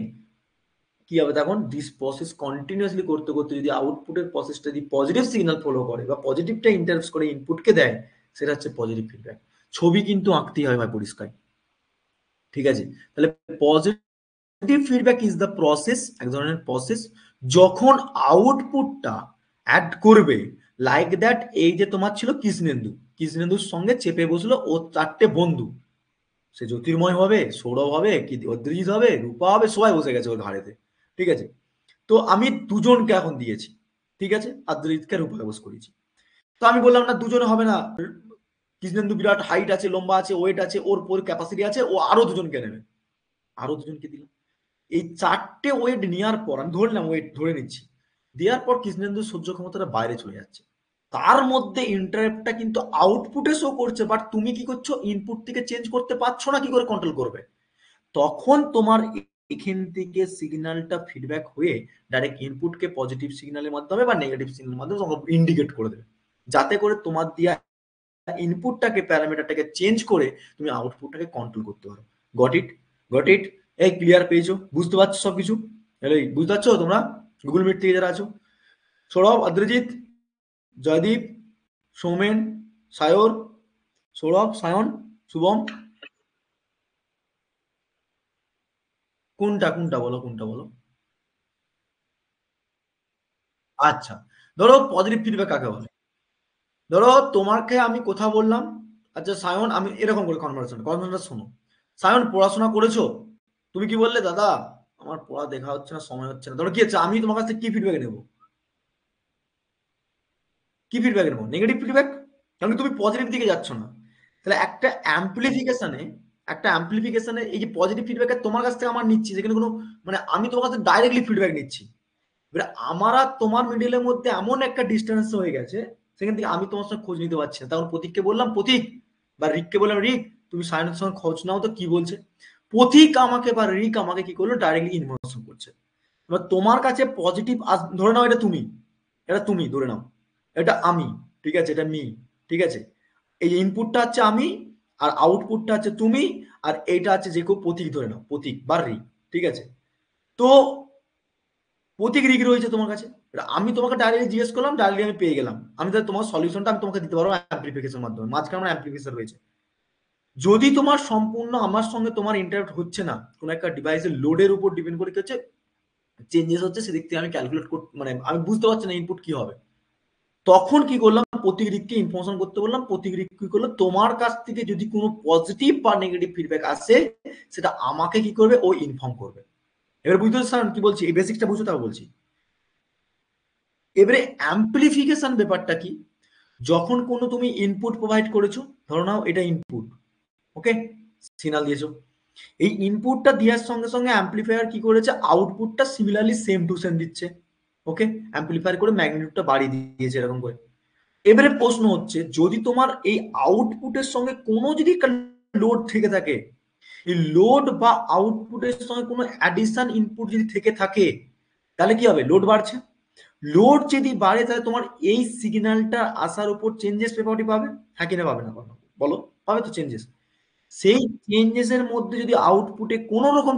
কি হবে তখন this process continuously করতে করতে যদি আউটপুটের প্রসেসটা যদি পজিটিভ সিগন্যাল ফলো করে বা পজিটিভটা ইন্টারেক্ট করে ইনপুটকে দেয়, সেটা হচ্ছে পজিটিভ ফিডব্যাক। ছবি কিন্তু আঁকতেই হয় ভাই পরিষ্কার, ঠিক আছে? তাহলে positive feedback is the process, এক ধরনের প্রসেস যখন আউটপুটটা অ্যাড করবে। লাইক দ্যাট, এই যে তোমার ছিল কৃষ্ণেন্দু, কৃষ্ণেন্দুর সঙ্গে চেপে বসলো ও চারটে বন্ধু, সে জ্যোতির্ময় হবে, সৌরভ হবে, কি অদ্রিজিৎ হবে, রূপা হবে, সবাই বসে গেছে ওর ঘাড়েতে, ঠিক আছে? তো আমি দুজনকে এখন দিয়েছি, ঠিক আছে, অদ্রিজিৎকে রূপাকে বস করেছি। তো আমি বললাম না দুজনে হবে না, কৃষ্ণেন্দু বিরাট হাইট আছে, লম্বা আছে, ওয়েট আছে, ওর ক্যাপাসিটি আছে, ও আরো দুজনকে নেবে, আরো দুজনকে দিলাম। এই চারটে ওয়েট নেওয়ার পর আমি ধরলাম, ওয়েট ধরে নিচ্ছি, দেওয়ার পর কৃষ্ণেন্দুর সহ্য ক্ষমতাটা বাইরে চলে যাচ্ছে। তার মধ্যে ইন্টারাপ্টটা কিন্তু আউটপুটে শো করছে, বাট তুমি কি করছো? ইনপুট থেকে চেঞ্জ করতে পারছো না, কি করে কন্ট্রোল করবে? তখন তোমার এখান থেকে সিগন্যালটা ফিডব্যাক হয়ে ডাইরেক্ট ইনপুটকে পজিটিভ সিগন্যালের মাধ্যমে বা নেগেটিভ সিগন্যালের মাধ্যমে ইন্ডিকেট করে দেবে, যাতে করে তোমার দিয়া ইনপুটটাকে প্যারামিটারটাকে চেঞ্জ করে তুমি আউটপুটটাকে কন্ট্রোল করতে পারো। Got it? Got it? এই ক্লিয়ার পেয়েছো? বুঝতে পারছো সবকিছু? এই বুঝতে পারছো তোমরা গুগল মিট থেকে যারা আছো? সৌরভ, অদ্রিজিৎ, জয়দীপ, সৌমেন, সায়র, সৌরভ, সায়ন, শুভম, কোনটা কোনটা বলো, কোনটা বলো? আচ্ছা, ধরো পজিটিভ ফিডব্যাক কাকে বলে? ধরো তোমাকে আমি কথা বললাম, আচ্ছা সায়ন, আমি এরকম করে কনভারসেশনটা শোনো। সায়ন, পড়াশোনা করেছো? তুমি কি বললে? দাদা আমার পড়া দেখা হচ্ছে না, সময় হচ্ছে না। ধরো কি হচ্ছে, আমি তোমার কাছ থেকে কি ফিডব্যাক নেবো? কি ফিডব্যাক নেবো? নেগেটিভ ফিডব্যাক, কারণ তুমি পজিটিভ দিকে যাচ্ছ না। তাহলে একটা অ্যাম্পলিফিকেশনে এই যে পজিটিভ ফিডব্যাক তোমার কাছ থেকে আমার নিচ্ছি, সেখানে কোনো মানে আমি তোমার কাছে ডাইরেক্টলি ফিডব্যাক নিচ্ছি। এবার আমার আর তোমার মিডিলের মধ্যে এমন একটা ডিস্টেন্স হয়ে গেছে, সেখান থেকে আমি তোমার সঙ্গে খোঁজ নিতে পারছি না। তখন প্রতীককে বললাম প্রতীক, বা রিককে বললাম রিক, তুমি সায়নের সঙ্গে খোঁজ নাও তো কি বলছে। প্রতীক আমাকে বা রিক আমাকে কি করলো, ডাইরেক্টলি ইনফরমেশন করছে। এবার তোমার কাছে পজিটিভ ধরে নাও এটা তুমি, এটা তুমি ধরে নাও, এটা আমি, ঠিক আছে, এটা মি, ঠিক আছে। এই ইনপুটটা হচ্ছে আমি, আর আউটপুটটা হচ্ছে তুমি, আর এইটা হচ্ছে যে কেউ প্রতীক ধরে নাও, প্রতীক বা রিক, ঠিক আছে। তো প্রতীক রিগ রয়েছে তোমার কাছে, এবার আমি তোমাকে ডাইরেক্টলি জিজ্ঞেস করলাম, ডাইরেক্টলি আমি পেয়ে গেলাম, আমি তাহলে তোমার সলিউশনটা আমি তোমাকে দিতে পারবো অ্যাপ্লিকেশনের মাধ্যমে, মাঝখানে আমার অ্যাপ্লিকেশন রয়েছে। যদি তোমার সম্পূর্ণ আমার সঙ্গে তোমার ইন্টারাক্ট হচ্ছে না, কোনো একটা ডিভাইসের লোডের উপর ডিপেন্ড করে কি হচ্ছে, চেঞ্জেস হচ্ছে, সেদিক থেকে আমি ক্যালকুলেট করতে মানে আমি বুঝতে পারছি না ইনপুট কি হবে। তখন কি করলাম, প্রতীক রিগকে ইনফরমেশন করতে বললাম, প্রতীক রিগ কি করলো, তোমার কাছ থেকে যদি কোনো পজিটিভ বা নেগেটিভ ফিডব্যাক আসে, সেটা আমাকে কি করবে, ও ইনফর্ম করবে। এবার বুঝতে পারছো স্যার কি বলছি? এই বেসিকটা বুঝতে তাও বলছি। এবারে অ্যাম্পলিফিকেশন ব্যাপারটা কি? যখন কোনো তুমি ইনপুট প্রোভাইড করেছো, ধরো নাও এটা ইনপুট, ওকে, সিগন্যাল দিয়েছো, এই ইনপুটটা দেওয়ার সঙ্গে সঙ্গে অ্যাম্পলিফায়ার কি করেছে, আউটপুটটা সিমিলারলি সেম টু সেম দিচ্ছে, ওকে, অ্যাম্পলিফায়ার করে ম্যাগনিটিউডটা বাড়িয়ে দিয়েছে এরকম করে। এবারে প্রশ্ন হচ্ছে, যদি তোমার এই আউটপুটের সঙ্গে কোনো যদি লোড থেকে থাকে, এই লোড বা আউটপুটের সঙ্গে কোনো অ্যাডিশন ইনপুট যদি থেকে থাকে, তাহলে কি হবে? লোড বাড়ছে, লোড যদি বাড়ে তাহলে তোমার এই সিগন্যালটা আসার উপর চেঞ্জেস পেপারটি পাবে, হ্যাঁ কিনা পাবে না পাবে? বলো, পাবে তো চেঞ্জেস। সেই চেঞ্জেস এর মধ্যে যদি আউটপুটে কোনো রকম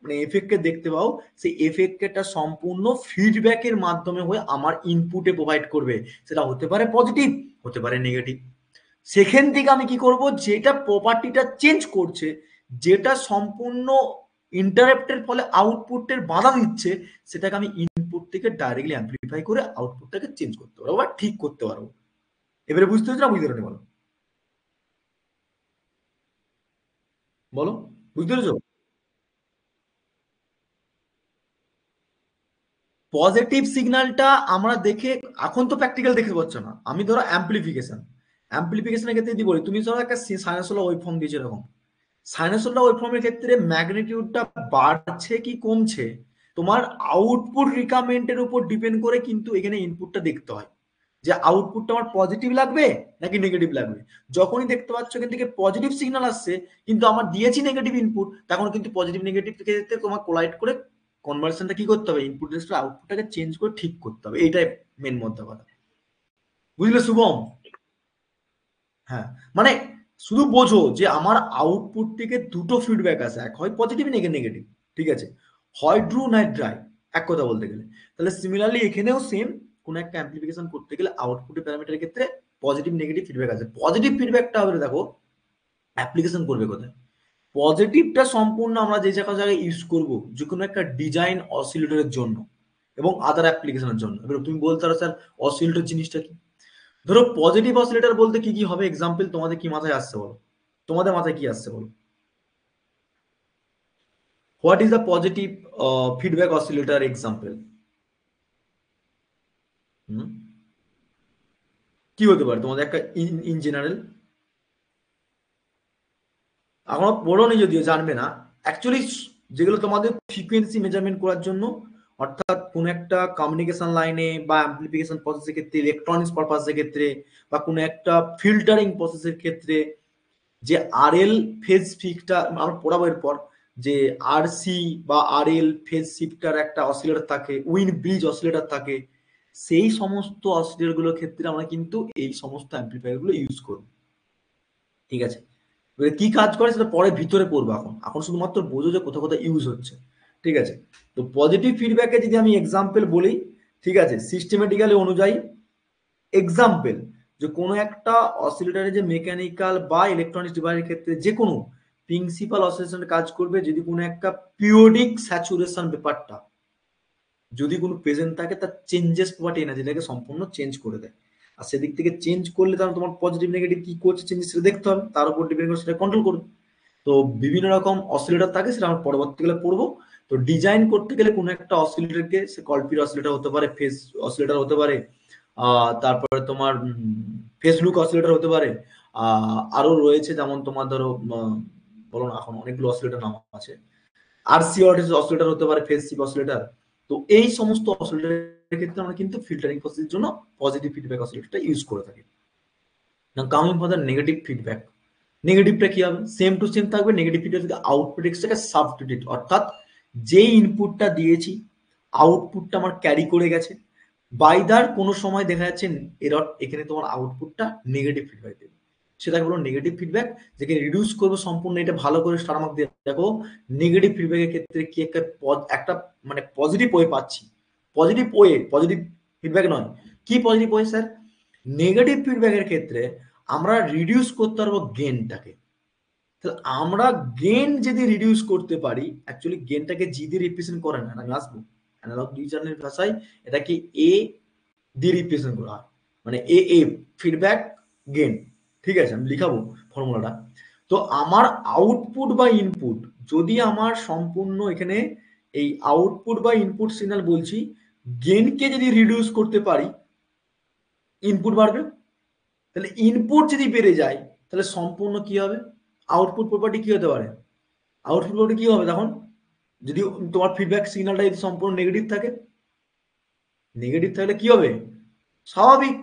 মানে এফেক্টকে দেখতে পাও, সেই এফেক্টটা সম্পূর্ণ ফিডব্যাকের মাধ্যমে হয়ে আমার ইনপুটে প্রোভাইড করবে। সেটা হতে পারে পজিটিভ, হতে পারে নেগেটিভ। সেখান থেকে আমি কি করব, যেটা প্রপার্টিটা চেঞ্জ করছে, যেটা সম্পূর্ণ ইন্টারাপ্টের ফলে আউটপুটের বাধা দিচ্ছে, সেটাকে আমি ইনপুট থেকে ডাইরেক্টলি অ্যাম্পলিফাই করে আউটপুটটাকে চেঞ্জ করতে পারবো বা ঠিক করতে পারবো। এবারে বুঝতে হচ্ছে না বুঝতে পারো? বলো, বলো, বুঝতে পেরেছো? পজিটিভ সিগন্যালটা আমরা দেখে এখন তো প্র্যাকটিক্যাল দেখতে পাচ্ছ না, আমি ধরো অ্যাম্পলিফিকেশনের ক্ষেত্রে যদি বলি, তুমি ধরো একটা সাইনোসোলার ওয়েভফর্ম দিয়েছো, এরকম সাইনোসোলার ওয়েভফর্মের ক্ষেত্রে ম্যাগনিটিউডটা বাড়ছে কি কমছে তোমার আউটপুট রিকোয়ারমেন্টের উপর ডিপেন্ড করে কিন্তু এখানে ইনপুটটা দেখতে হয়, যে আউটপুটটা আমার পজিটিভ লাগবে নাকি নেগেটিভ লাগবে। যখনই দেখতে পাচ্ছ এখান থেকে পজিটিভ সিগন্যাল আসছে কিন্তু আমার দিয়েছি নেগেটিভ ইনপুট, তখন কিন্তু পজিটিভ নেগেটিভ ক্ষেত্রে তোমার কোলাইড করে কনভার্সনটা কি করতে হবে, ইনপুট রেসপন্স আউটপুটটাকে চেঞ্জ করে ঠিক করতে হবে, এইটাই মেন মধ্যে কথা। বুঝলে শুভম? হ্যাঁ, মানে শুধু বোঝো যে আমার আউটপুট থেকে দুটো ফিডব্যাক আসে, এক হয় পজিটিভ নাকি নেগেটিভ, ঠিক আছে, হয় ট্রু না ড্রাই, এক কথা বলতে গেলে। তাহলে সিমিলারলি এখানেও সেম, কোন একটা অ্যাম্প্লিফিকেশন করতে গেলে আউটপুটের প্যারামিটারের ক্ষেত্রে পজিটিভ নেগেটিভ ফিডব্যাক আছে। পজিটিভ ফিডব্যাকটা হবে, দেখো অ্যাপ্লিকেশন করবে কোথায়, পজিটিভটা সম্পূর্ণ আমরা যে জায়গায় ইউজ করব যে কোনো একটা ডিজাইন অসিলেটরের জন্য এবং আদার অ্যাপ্লিকেশনের জন্য। এবার তুমি বলতে পারো স্যার অসিলেটর জিনিসটা কি, ধরো পজিটিভ অসিলেটর বলতে কি কি হবে, এক্সাম্পল তোমাদের কি মাথায় আসছে বলো, তোমাদের মাথায় কি আসছে বলো, what is the positive feedback oscillator example? কি হতে পারে তোমাদের একটা ইন জেনারেল, এখনো পড়োনি যদিও জানবে না, অ্যাকচুয়ালি যেগুলো তোমাদের ফ্রিকোয়েন্সি মেজারমেন্ট করার জন্য, অর্থাৎ কোন একটা কমিউনিকেশন লাইনে বা অ্যাম্প্লিফিকেশন প্রসেসের ক্ষেত্রে, ইলেকট্রনিক্স পারপাসের ক্ষেত্রে, বা কোনো একটা ফিল্টারিং প্রসেসের ক্ষেত্রে, যে আরএল ফেজ শিফটটা আমরা পড়াবো এরপর, যে আরসি বা আরএল ফেজ শিফটার একটা অসিলেটর থাকে, উইন ব্রিজ অসিলেটর থাকে, সেই সমস্ত অসিলেটর গুলোর ক্ষেত্রে আমরা কিন্তু এই সমস্ত অ্যাম্প্লিফায়ার গুলো ইউজ করব, ঠিক আছে। এবার কি কাজ করে সেটা পরে ভিতরে পড়বো, এখন এখন শুধুমাত্র বোঝো যে কোথাও কোথাও ইউজ হচ্ছে, ঠিক আছে। তো পজিটিভ ফিডব্যাকে যদি আমি এক্সাম্পল বলি, ঠিক আছে, সিস্টেমেটিক্যালি অনুযায়ী এক্সাম্পল, যে কোনো একটা অসিলেটরে যে মেকানিক্যাল বা ইলেকট্রনিক্স ডিভাইসের ক্ষেত্রে যে কোনো প্রিন্সিপাল অসিলেশন কাজ করবে যদি কোনো একটা পিরিয়ডিক স্যাচুরেশন ব্যাপারটা যদি কোনো প্রেজেন্ট থাকে, তার চেঞ্জেস প্রপার্টি এনার্জিটাকে সম্পূর্ণ চেঞ্জ করে দেয়। আর সেদিক থেকে চেঞ্জ করলে তখন তোমার পজিটিভ নেগেটিভ কি করছে চেঞ্জেস সেটা দেখতে হবে, তার উপর ডিপেন্ড করে সেটা কন্ট্রোল করবে। তো বিভিন্ন রকম অসিলেটর থাকে, সেটা আমরা পরবর্তীকালে পড়বো। তো ডিজাইন করতে গেলে কোনো একটা অসিলেটরকে, সে কলপির অসিলেটর হতে পারে, ফেস অসিলেটর হতে পারে, তারপরে তোমার ফেস লুক অসিলেটর হতে পারে, আরো রয়েছে যেমন তোমার ধরো বলো না, এখন অনেকগুলো অসিলেটর নাম আছে, আরসি অসিলেটর হতে পারে, ফেজ শিফট অসিলেটর। তো এই সমস্ত অসিলেটরের ক্ষেত্রে আমরা কিন্তু ফিল্টারিং প্রসেসের জন্য পজিটিভ ফিডব্যাক অসিলেটরটা ইউজ করে থাকি। Now coming for the negative feedback, নেগেটিভটা কি হবে, সেম টু সেম থাকবে। নেগেটিভ ফিডব্যাক যদি আউটপুট এক্সটাকে সাবস্টিটিউট, অর্থাৎ যে ইনপুটটা দিয়েছি আউটপুটটা আমার ক্যারি করে গেছে, বাইদার কোনো সময় দেখা যাচ্ছে এরর, এখানে তোমার আউটপুটটা নেগেটিভ ফিডব্যাক দেবে, সেটাকে বলো নেগেটিভ ফিডব্যাক। যেকে রিডিউস করবো সম্পূর্ণ, এটা ভালো করে স্টার মার্ক দিয়ে দেখো, নেগেটিভ ফিডব্যাকের ক্ষেত্রে কি একটা মানে পজিটিভ ওয়ে পাচ্ছি, পজিটিভ ওয়ে, পজিটিভ ফিডব্যাক নয়, কি পজিটিভ ওয়ে স্যার, নেগেটিভ ফিডব্যাকের ক্ষেত্রে আমরা রিডিউস করতে পারবো গেনটাকে। তাহলে আমরা গেন যদি রিডিউস করতে পারি, অ্যাকচুয়ালি গেনটাকে জি দিয়ে রিপ্রেজেন্ট করে না, আমি আসবো অ্যানালগ ডিজিটালের ভাষায় এটাকে এ দিয়ে রিপ্রেজেন্ট করা হয়, মানে এ ফিডব্যাক গেন, ঠিক আছে, আমি লিখাবো ফর্মুলাটা। তো আমার আউটপুট বা ইনপুট যদি আমার সম্পূর্ণ এখানে এই আউটপুট বা ইনপুট সিগন্যাল বলছি, গেনকে যদি রিডিউস করতে পারি ইনপুট বাড়বে, তাহলে ইনপুট যদি বেড়ে যায় তাহলে সম্পূর্ণ কি হবে, আউটপুট প্রপার্টি কি হতে পারে, আউটপুট প্রপার্টি কি হবে তখন, যদি তোমার ফিডব্যাক সিগন্যালটা যদি সম্পূর্ণ নেগেটিভ থাকে, নেগেটিভ থাকলে কি হবে, স্বাভাবিক,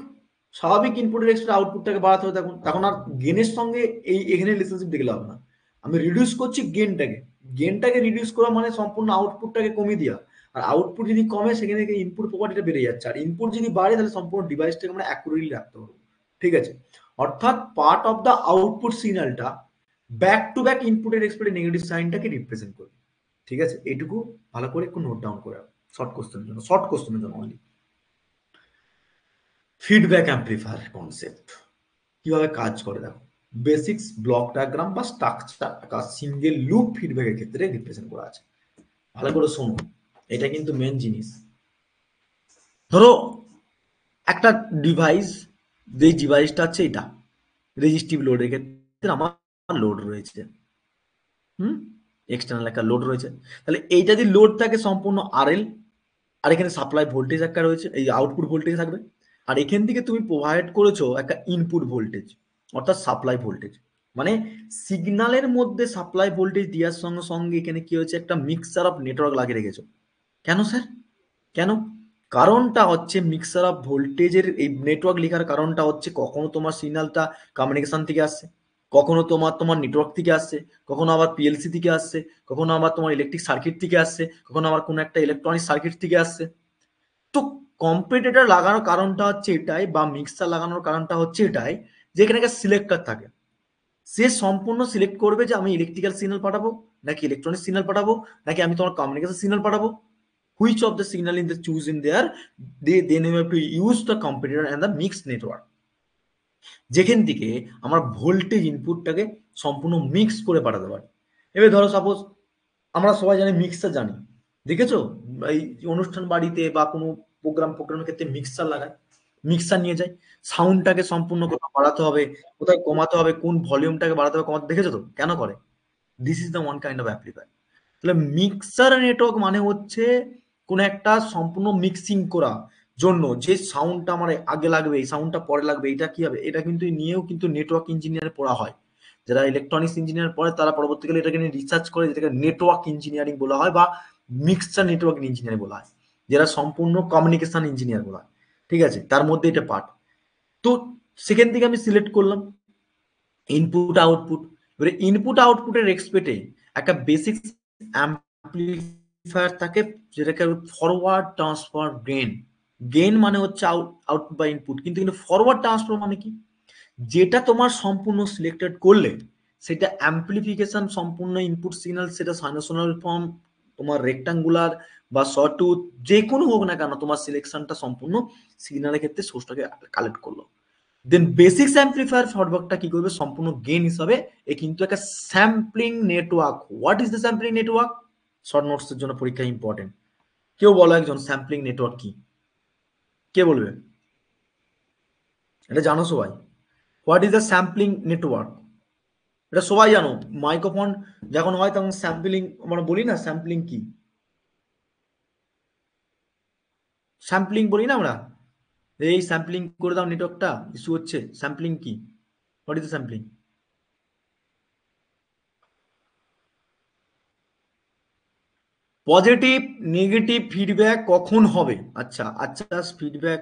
স্বাভাবিক ইনপুটের এক্সট্রা আউটপুটটাকে বাড়াতে হবে, তখন তখন আর গেনের সঙ্গে এই এখানে রিলেশনশিপ দেখলে হবে না, আমি রিডিউস করছি গেনটাকে, গেনটাকে রিডিউস করা মানে সম্পূর্ণ আউটপুটটাকে কমিয়ে দেওয়া, আর আউটপুট যদি কমে সেখানে থেকে ইনপুট প্রপার্টিটা বেড়ে যাচ্ছে, আর ইনপুট যদি বাড়ে তাহলে সম্পূর্ণ ডিভাইসটাকে আমরা অ্যাকুরেটলি রাখতে পারবো, ঠিক আছে। অর্থাৎ পার্ট অফ দ্য আউটপুট সিগন্যালটা ব্যাক টু ব্যাক ইনপুটের এক্সপেক্টেড নেগেটিভ সাইনটাকে রিপ্রেজেন্ট করবে, ঠিক আছে। এইটুকু ভালো করে একটু নোট ডাউন করে শর্ট কোশ্চেনের জন্য, শর্ট কোশ্চেনের জন্য অনলি। ফিডব্যাক অ্যাম্পলিফায়ার কনসেপ্ট কিভাবে কাজ করে দেখো, বেসিক্স ব্লক ডায়াগ্রাম বা স্ট্রাকচার সিঙ্গেল লুপ ফিডব্যাকের ক্ষেত্রে রিপ্রেজেন্ট করা আছে, ভালো করে শোনো, এটা কিন্তু মেন জিনিস। ধরো একটা ডিভাইস, যে ডিভাইসটা আছে এটা রেজিস্টিভ লোডের ক্ষেত্রে আমার লোড রয়েছে, হুম, এক্সটার্নাল একটা লোড রয়েছে, তাহলে এইটা যদি লোড থাকে সম্পূর্ণ আরএল, আর এখানে সাপ্লাই ভোল্টেজ একটা রয়েছে, এই আউটপুট ভোল্টেজ থাকবে। আর এখান থেকে তুমি প্রোভাইড করেছো একটা ইনপুট ভোল্টেজ, অর্থাৎ সাপ্লাই ভোল্টেজ। মানে সিগন্যালের মধ্যে সাপ্লাই ভোল্টেজ দেওয়ার সঙ্গে সঙ্গে এখানে কি হচ্ছে, একটা মিক্সার অফ নেটওয়ার্ক লাগিয়ে রেখেছো। কেন স্যার, কেন? কারণটা হচ্ছে মিক্সার অফ ভোল্টেজের এই নেটওয়ার্ক লেখার কারণটা হচ্ছে, কখনো তোমার সিগন্যালটা কমিউনিকেশন থেকে আসছে, কখনো তোমার তোমার নেটওয়ার্ক থেকে আসছে, কখনো আবার পিএলসি থেকে আসছে, কখনো আবার তোমার ইলেকট্রিক সার্কিট থেকে আসছে, কখনো আবার কোনো একটা ইলেকট্রনিক সার্কিট থেকে আসছে। তো কম্পিউটার লাগানোর কারণটা হচ্ছে এটাই, বা মিক্সার লাগানোর কারণটা হচ্ছে এটাই, যে এখানে একটা সিলেক্টর থাকে। সে সম্পূর্ণ সিলেক্ট করবে যে আমি ইলেকট্রিক্যাল সিগন্যাল পাঠাবো, নাকি ইলেকট্রনিক সিগন্যাল পাঠাবো, নাকি আমি তোমার কমিউনিকেশন সিগন্যাল পাঠাবো। Which of the signal in the choose in there, they then you have to use the computer and the mixed network, যেখান থেকে আমার ভোল্টেজ ইনপুটটাকে সম্পূর্ণ মিক্স করে পাঠাতে পারি। এবার ধরো সাপোজ আমরা সবাই জানি, মিক্সার জানি, দেখেছো এই অনুষ্ঠান বাড়িতে বা কোনো প্রোগ্রামের ক্ষেত্রে মিক্সার লাগায়, মিক্সার নিয়ে যায়, সাউন্ডটাকে সম্পূর্ণ কোথাও বাড়াতে হবে, কোথায় কমাতে হবে, কোন ভলিউমটাকে বাড়াতে হবে কমাতে, দেখেছো তো কেন করে? This is the one kind of amplifier. তাহলে মিক্সার নেটওয়ার্ক মানে হচ্ছে কোন একটা সম্পূর্ণ মিক্সিং করা জন্য যে সাউন্ডটা আমার আগে লাগবে, এই সাউন্ডটা পরে লাগবে, এটা কি হবে, এটা কিন্তু নিয়েও কিন্তু নেটওয়ার্ক ইঞ্জিনিয়ার পড়া হয়। যারা ইলেকট্রনিক্স ইঞ্জিনিয়ার পড়ে তারা পরবর্তীকালে এটাকে নিয়ে রিসার্চ করে, যেটাকে নেটওয়ার্ক ইঞ্জিনিয়ারিং বলা হয়, বা মিক্সচার নেটওয়ার্ক ইঞ্জিনিয়ারিং বলা হয়, যেটা সম্পূর্ণ কমিউনিকেশন ইঞ্জিনিয়ার বলা হয়। ঠিক আছে, তার মধ্যে এটা পার্ট। তো সেখান থেকে আমি সিলেক্ট করলাম ইনপুট আউটপুট। এবারে ইনপুট আউটপুটের রেসপেক্টে একটা বেসিক অ্যাম্পলিফায়ার থাকে, যেটাকে ফরওয়ার্ড ট্রান্সফার গেইন। গেইন মানে হচ্ছে আউটপুট বা ইনপুট, কিন্তু কিন্তু ফরওয়ার্ড ট্রান্সফার মানে কি, যেটা তোমার সম্পূর্ণ সিলেক্টেড করলে সেটা অ্যাম্পলিফিকেশন সম্পূর্ণ ইনপুট সিগন্যাল, সেটা সাইনোসোনাল ফর্ম, তোমার রেক্টাঙ্গুলার বা সটুথ, যে কোনো হোক না কেন, তোমার সিলেকশনটা সম্পূর্ণ সিগন্যালের ক্ষেত্রে সোর্সটাকে কালেক্ট করলো। দেন বেসিক্স অ্যাম্পলিফায়ার ফরওয়ার্ডটা কি করবে, সম্পূর্ণ গেইন হিসাবে এ কিন্তু একটা sampling network. What is the sampling network? Short notes এর জন্য পরীক্ষা ইম্পর্টেন্ট। কেউ বলো একজন, স্যাম্পলিং নেটওয়ার্ক কি, কে বলবে? এটা জানো সবাই? What is the sampling network? এটা সবাই জানো। মাইক্রোফোন যখন হয় তখন স্যাম্পলিং, আমরা বলি না স্যাম্পলিং কি, স্যাম্পলিং বলি না আমরা, এই স্যাম্পলিং করে দাও, নেটওয়ার্কটা ইস্যু হচ্ছে, স্যাম্পলিং কি, what is the sampling? Positive negative feedback কখন হবে? আচ্ছা আচ্ছা, ফিডব্যাক,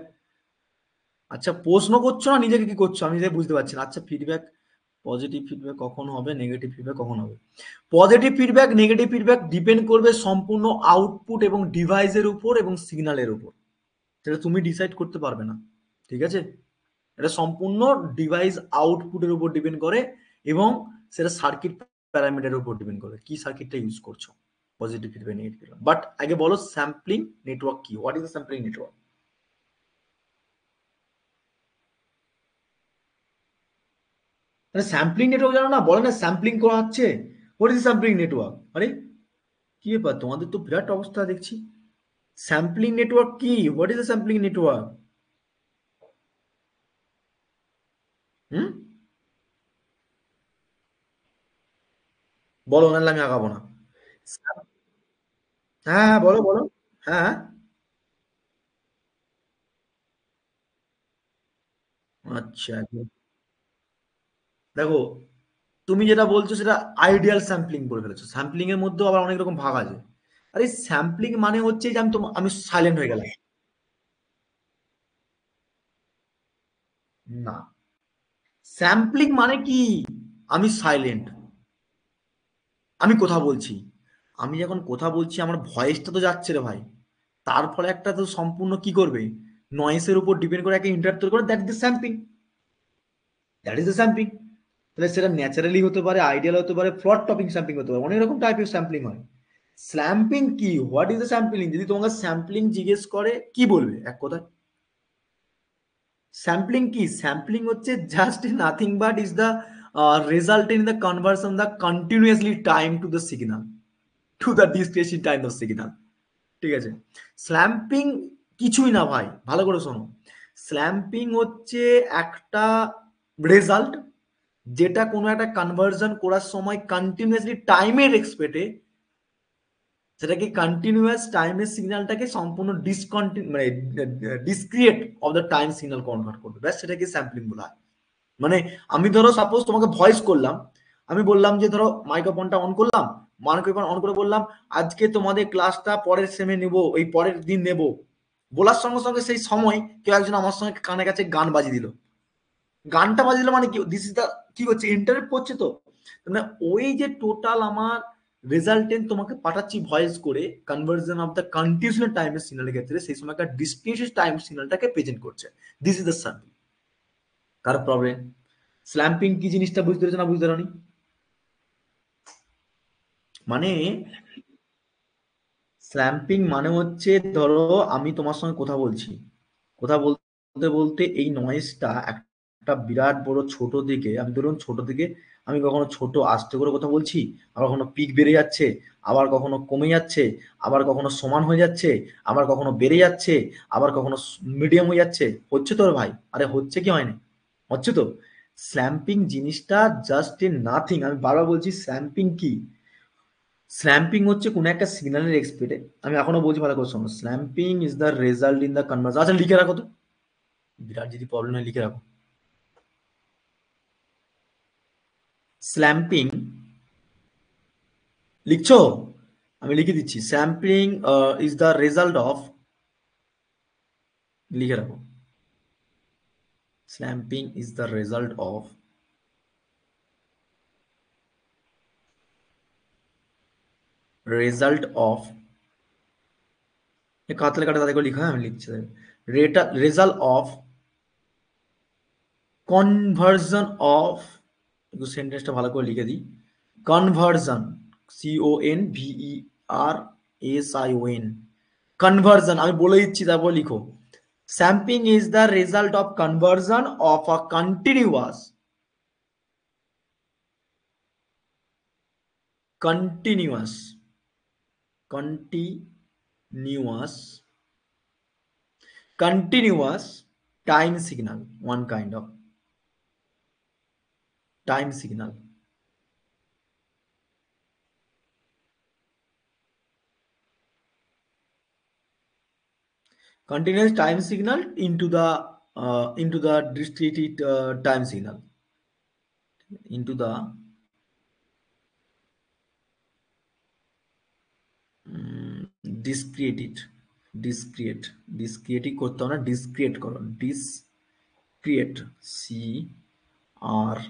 আচ্ছা প্রশ্ন করছো না নিজেকে কি করছো, আমি নিজে বুঝতে পারছি না। আচ্ছা ফিডব্যাক, পজিটিভ ফিডব্যাক কখন হবে, নেগেটিভ ফিডব্যাক কখন হবে? Positive feedback negative feedback depend করবে সম্পূর্ণ আউটপুট এবং ডিভাইসের উপর এবং সিগন্যালের উপর। সেটা তুমি ডিসাইড করতে পারবে না। ঠিক আছে, এটা সম্পূর্ণ ডিভাইস আউটপুটের উপর ডিপেন্ড করে, এবং সেটা সার্কিট প্যারামিটারের উপর ডিপেন্ড করে, কি সার্কিটটা ইউজ করছো। Positive feedback negative feedback, but আগে বলো স্যাম্পলিং নেটওয়ার্ক কি, what is the sampling network? মানে স্যাম্পলিং নেটওয়ার্ক জানো না, বলে না স্যাম্পলিং করা হচ্ছে, হোয়াট ইজ স্যাম্পলিং নেটওয়ার্ক? আরে কি ব্যাপার, তোমাদের তো বিরাট অবস্থা দেখছি। স্যাম্পলিং নেটওয়ার্ক কি, what is the sampling network? হুম, বলো, নাহলে আমি আগাবো না। হ্যাঁ হ্যাঁ, বলো বলো। হ্যাঁ হ্যাঁ। আচ্ছা দেখো, তুমি যেটা বলছো সেটা আইডিয়াল স্যাম্পলিং বলে ফেলেছো। স্যাম্পলিং এর মধ্যেও আবার অনেক রকম ভাগ আছে। আরে স্যাম্পলিং মানে হচ্ছে যে আমি সাইলেন্ট হয়ে গেলাম। না, স্যাম্পলিং মানে কি, আমি সাইলেন্ট, আমি কথা বলছি, আমি যখন কথা বলছি আমার ভয়েসটা তো যাচ্ছে রে ভাই, তার ফলে একটা তো সম্পূর্ণ কি করবে, নয়েসের উপর ডিপেন্ড করে একটা ইন্টারাপ্ট করে, that is the sampling, that is the sampling. তাহলে সেটা ন্যাচারালি হতে পারে, আইডিয়াল হতে পারে, ফ্লট টপিং স্যাম্পলিং হতে পারে, অনেক রকম টাইপের স্যাম্পলিং হয়। স্ল্যাম্পিং কি, হোয়াট ইজ দ্য স্যাম্পলিং, যদি তোমাকে স্যাম্পলিং জিজ্ঞেস করে কি বলবে এক কথায়? স্যাম্পলিং কি, স্যাম্পলিং হচ্ছে just nothing but is the result in the conversion the continuously time to the signal, to the discretion time of signal. ঠিক আছে, স্ল্যাম্পিং কিছুই না ভাই, ভালো করে শোনো। স্ল্যাম্পিং হচ্ছে একটা রেজাল্ট, যেটা কোনো একটা কনভার্সন করার সময় কন্টিনিউয়াসলি টাইমের এক্সপেক্টে সেটাকে কন্টিনিউয়াস টাইমের সিগন্যালটাকে সম্পূর্ণ মানে discrete of the time signal convert করবে, ব্যাস সেটাকে স্যাম্পলিং বলা হয়। মানে আমি ধরো সাপোজ তোমাকে ভয়েস করলাম, আমি বললাম যে ধরো মাইক্রোফোনটা অন করলাম, মাইক্রোফোন অন করে বললাম আজকে তোমাদের ক্লাসটা পরের সেমে নেব, এই পরের দিন নেব, বলার সঙ্গে সঙ্গে সেই সময় কেউ একজন আমার সঙ্গে কানে কাছে গান বাজিয়ে দিল, গানটা বাজিয়ে দিল মানে কি, দিস ইজ দা, কি করছে, ইন্টারেক্ট করছে। তো মানে ওই যে টোটাল আমার রেজাল্টেন্ট তোমাকে পাঠাচ্ছি ভয়েস করে, কনভার্জন অফ দ্য কন্টিনিউয়াস টাইমের সিগন্যালের ক্ষেত্রে সেই সময় একটা ডিসক্রিট টাইম সিগন্যালটাকে প্রেজেন্ট করছে। This is the survey. কার প্রবলেম? স্ল্যাম্পিং কি জিনিসটা বুঝতে পেরেছো না বুঝতে পারোনি? মানে স্ল্যাম্পিং মানে হচ্ছে ধরো আমি তোমার সঙ্গে কথা বলছি, কথা বলতে বলতে এই নয়েজটা একটা বিরাট বড় ছোট দিকে, আমি ধরুন ছোট দিকে আমি কখনো ছোট আস্তে করে কথা বলছি, আবার কখনো পিক বেড়ে যাচ্ছে, আবার কখনো কমে যাচ্ছে, আবার কখনো সমান হয়ে যাচ্ছে, আবার কখনো বেড়ে যাচ্ছে, আবার কখনো মিডিয়াম হয়ে যাচ্ছে। হচ্ছে তো রে ভাই, আরে হচ্ছে কি হয়নি? হচ্ছে তো। স্ল্যাম্পিং জিনিসটা জাস্ট এ নাথিং, আমি বারবার বলছি স্ল্যাম্পিং কি। স্ল্যাম্পিং হচ্ছে কোনো একটা সিগন্যালের এক্সপেক্টে, আমি এখনো বলছি ভালো করে শোনো, sampling is the result in the converse. আচ্ছা লিখে রাখো তো, বিরাট যদি প্রবলেম হয় লিখে রাখো। স্ল্যাম্পিং লিখছো? আমি লিখে দিচ্ছি, sampling is the result of, লিখে রাখো, sampling is the result of, result of, কাতলে কাটা তাদের করে লিখা হয়, আমি লিখছি, রেজাল্ট অফ কনভার্জন অফ, একটু সেন্টেন্সটা ভালো করে লিখে দিই, কনভার্জন, CONVERSION, কনভার্জন, আমি বলে দিচ্ছি তারপর লিখো। Sampling is the result of conversion of a continuous, continuous, continuous, continuous time signal, one kind of time signal, continuous time signal into the discrete time signal, into the discrete, discrete করতে হবে না, ডিসক্রিয়েট করো, ডিসক্রিয়েট, CRET,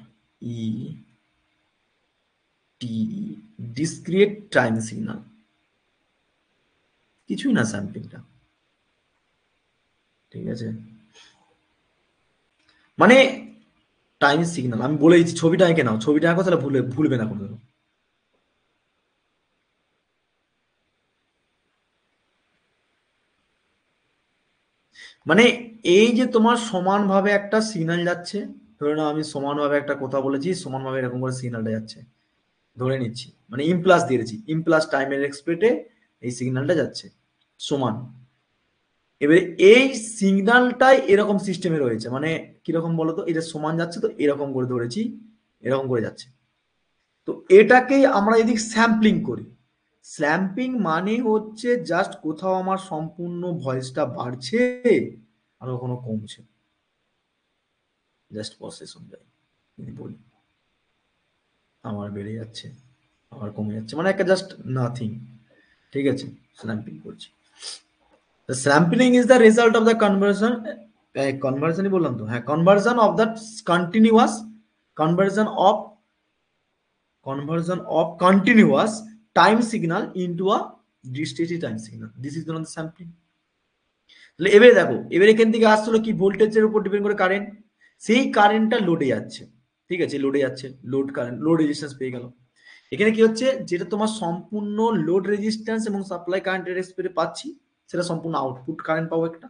ডিসক্রিয়েট time signal, কিছুই না স্যাম্পলিংটা, ঠিক আছে? মানে time signal আমি বলে দিচ্ছি, ছবিটা এঁকে নাও, ছবিটা আঁকো তাহলে ভুলবে না কোনো। মানে এই যে তোমার সমানভাবে একটা সিগন্যাল যাচ্ছে, ধরে নাও আমি সমানভাবে একটা কথা বলেছি, সমানভাবে এরকম করে সিগন্যালটা যাচ্ছে, ধরে নিচ্ছি, মানে ইমপ্লাস দিয়েছি, ইমপ্লাস টাইমের এক্সপেক্টে এই সিগন্যালটা যাচ্ছে সমান। এবারে এই সিগন্যালটাই এরকম সিস্টেমে রয়েছে, মানে কিরকম বলতো, এটা সমান যাচ্ছে তো এরকম করে ধরেছি, এরকম করে যাচ্ছে। তো এটাকেই আমরা যদি স্যাম্পলিং করি, স্ল্যাম্পিং মানে হচ্ছে জাস্ট কোথাও আমার সম্পূর্ণ ভয়েসটা বাড়ছে আর কখনো কমছে, জাস্ট প্রসেস অনুযায়ী যদি বলি, আমার বেড়ে যাচ্ছে আবার কমে যাচ্ছে, মানে একটা জাস্ট নাথিং, ঠিক আছে? স্ল্যাম্পিং করছি। The sampling is the result of the conversion, conversion বললাম তো, হ্যাঁ, conversion of the continuous, conversion of, conversion of continuous time signal into a discrete time signal. This is known as sampling. তাহলে এবারে দেখো, এবারে এখান থেকে আসছিল কি, ভোল্টেজের উপর ডিপেন্ড করে কারেন্ট, সেই কারেন্টটা লোডে যাচ্ছে, ঠিক আছে, লোডে যাচ্ছে, লোড কারেন্ট, লোড রেজিস্ট্যান্স পেয়ে গেল। এখানে কি হচ্ছে, যেটা তোমার সম্পূর্ণ লোড রেজিস্ট্যান্স এবং সাপ্লাই কারেন্টের রেসপেক্টে পাচ্ছি, সেটা সম্পূর্ণ আউটপুট কারেন্ট পাবো একটা।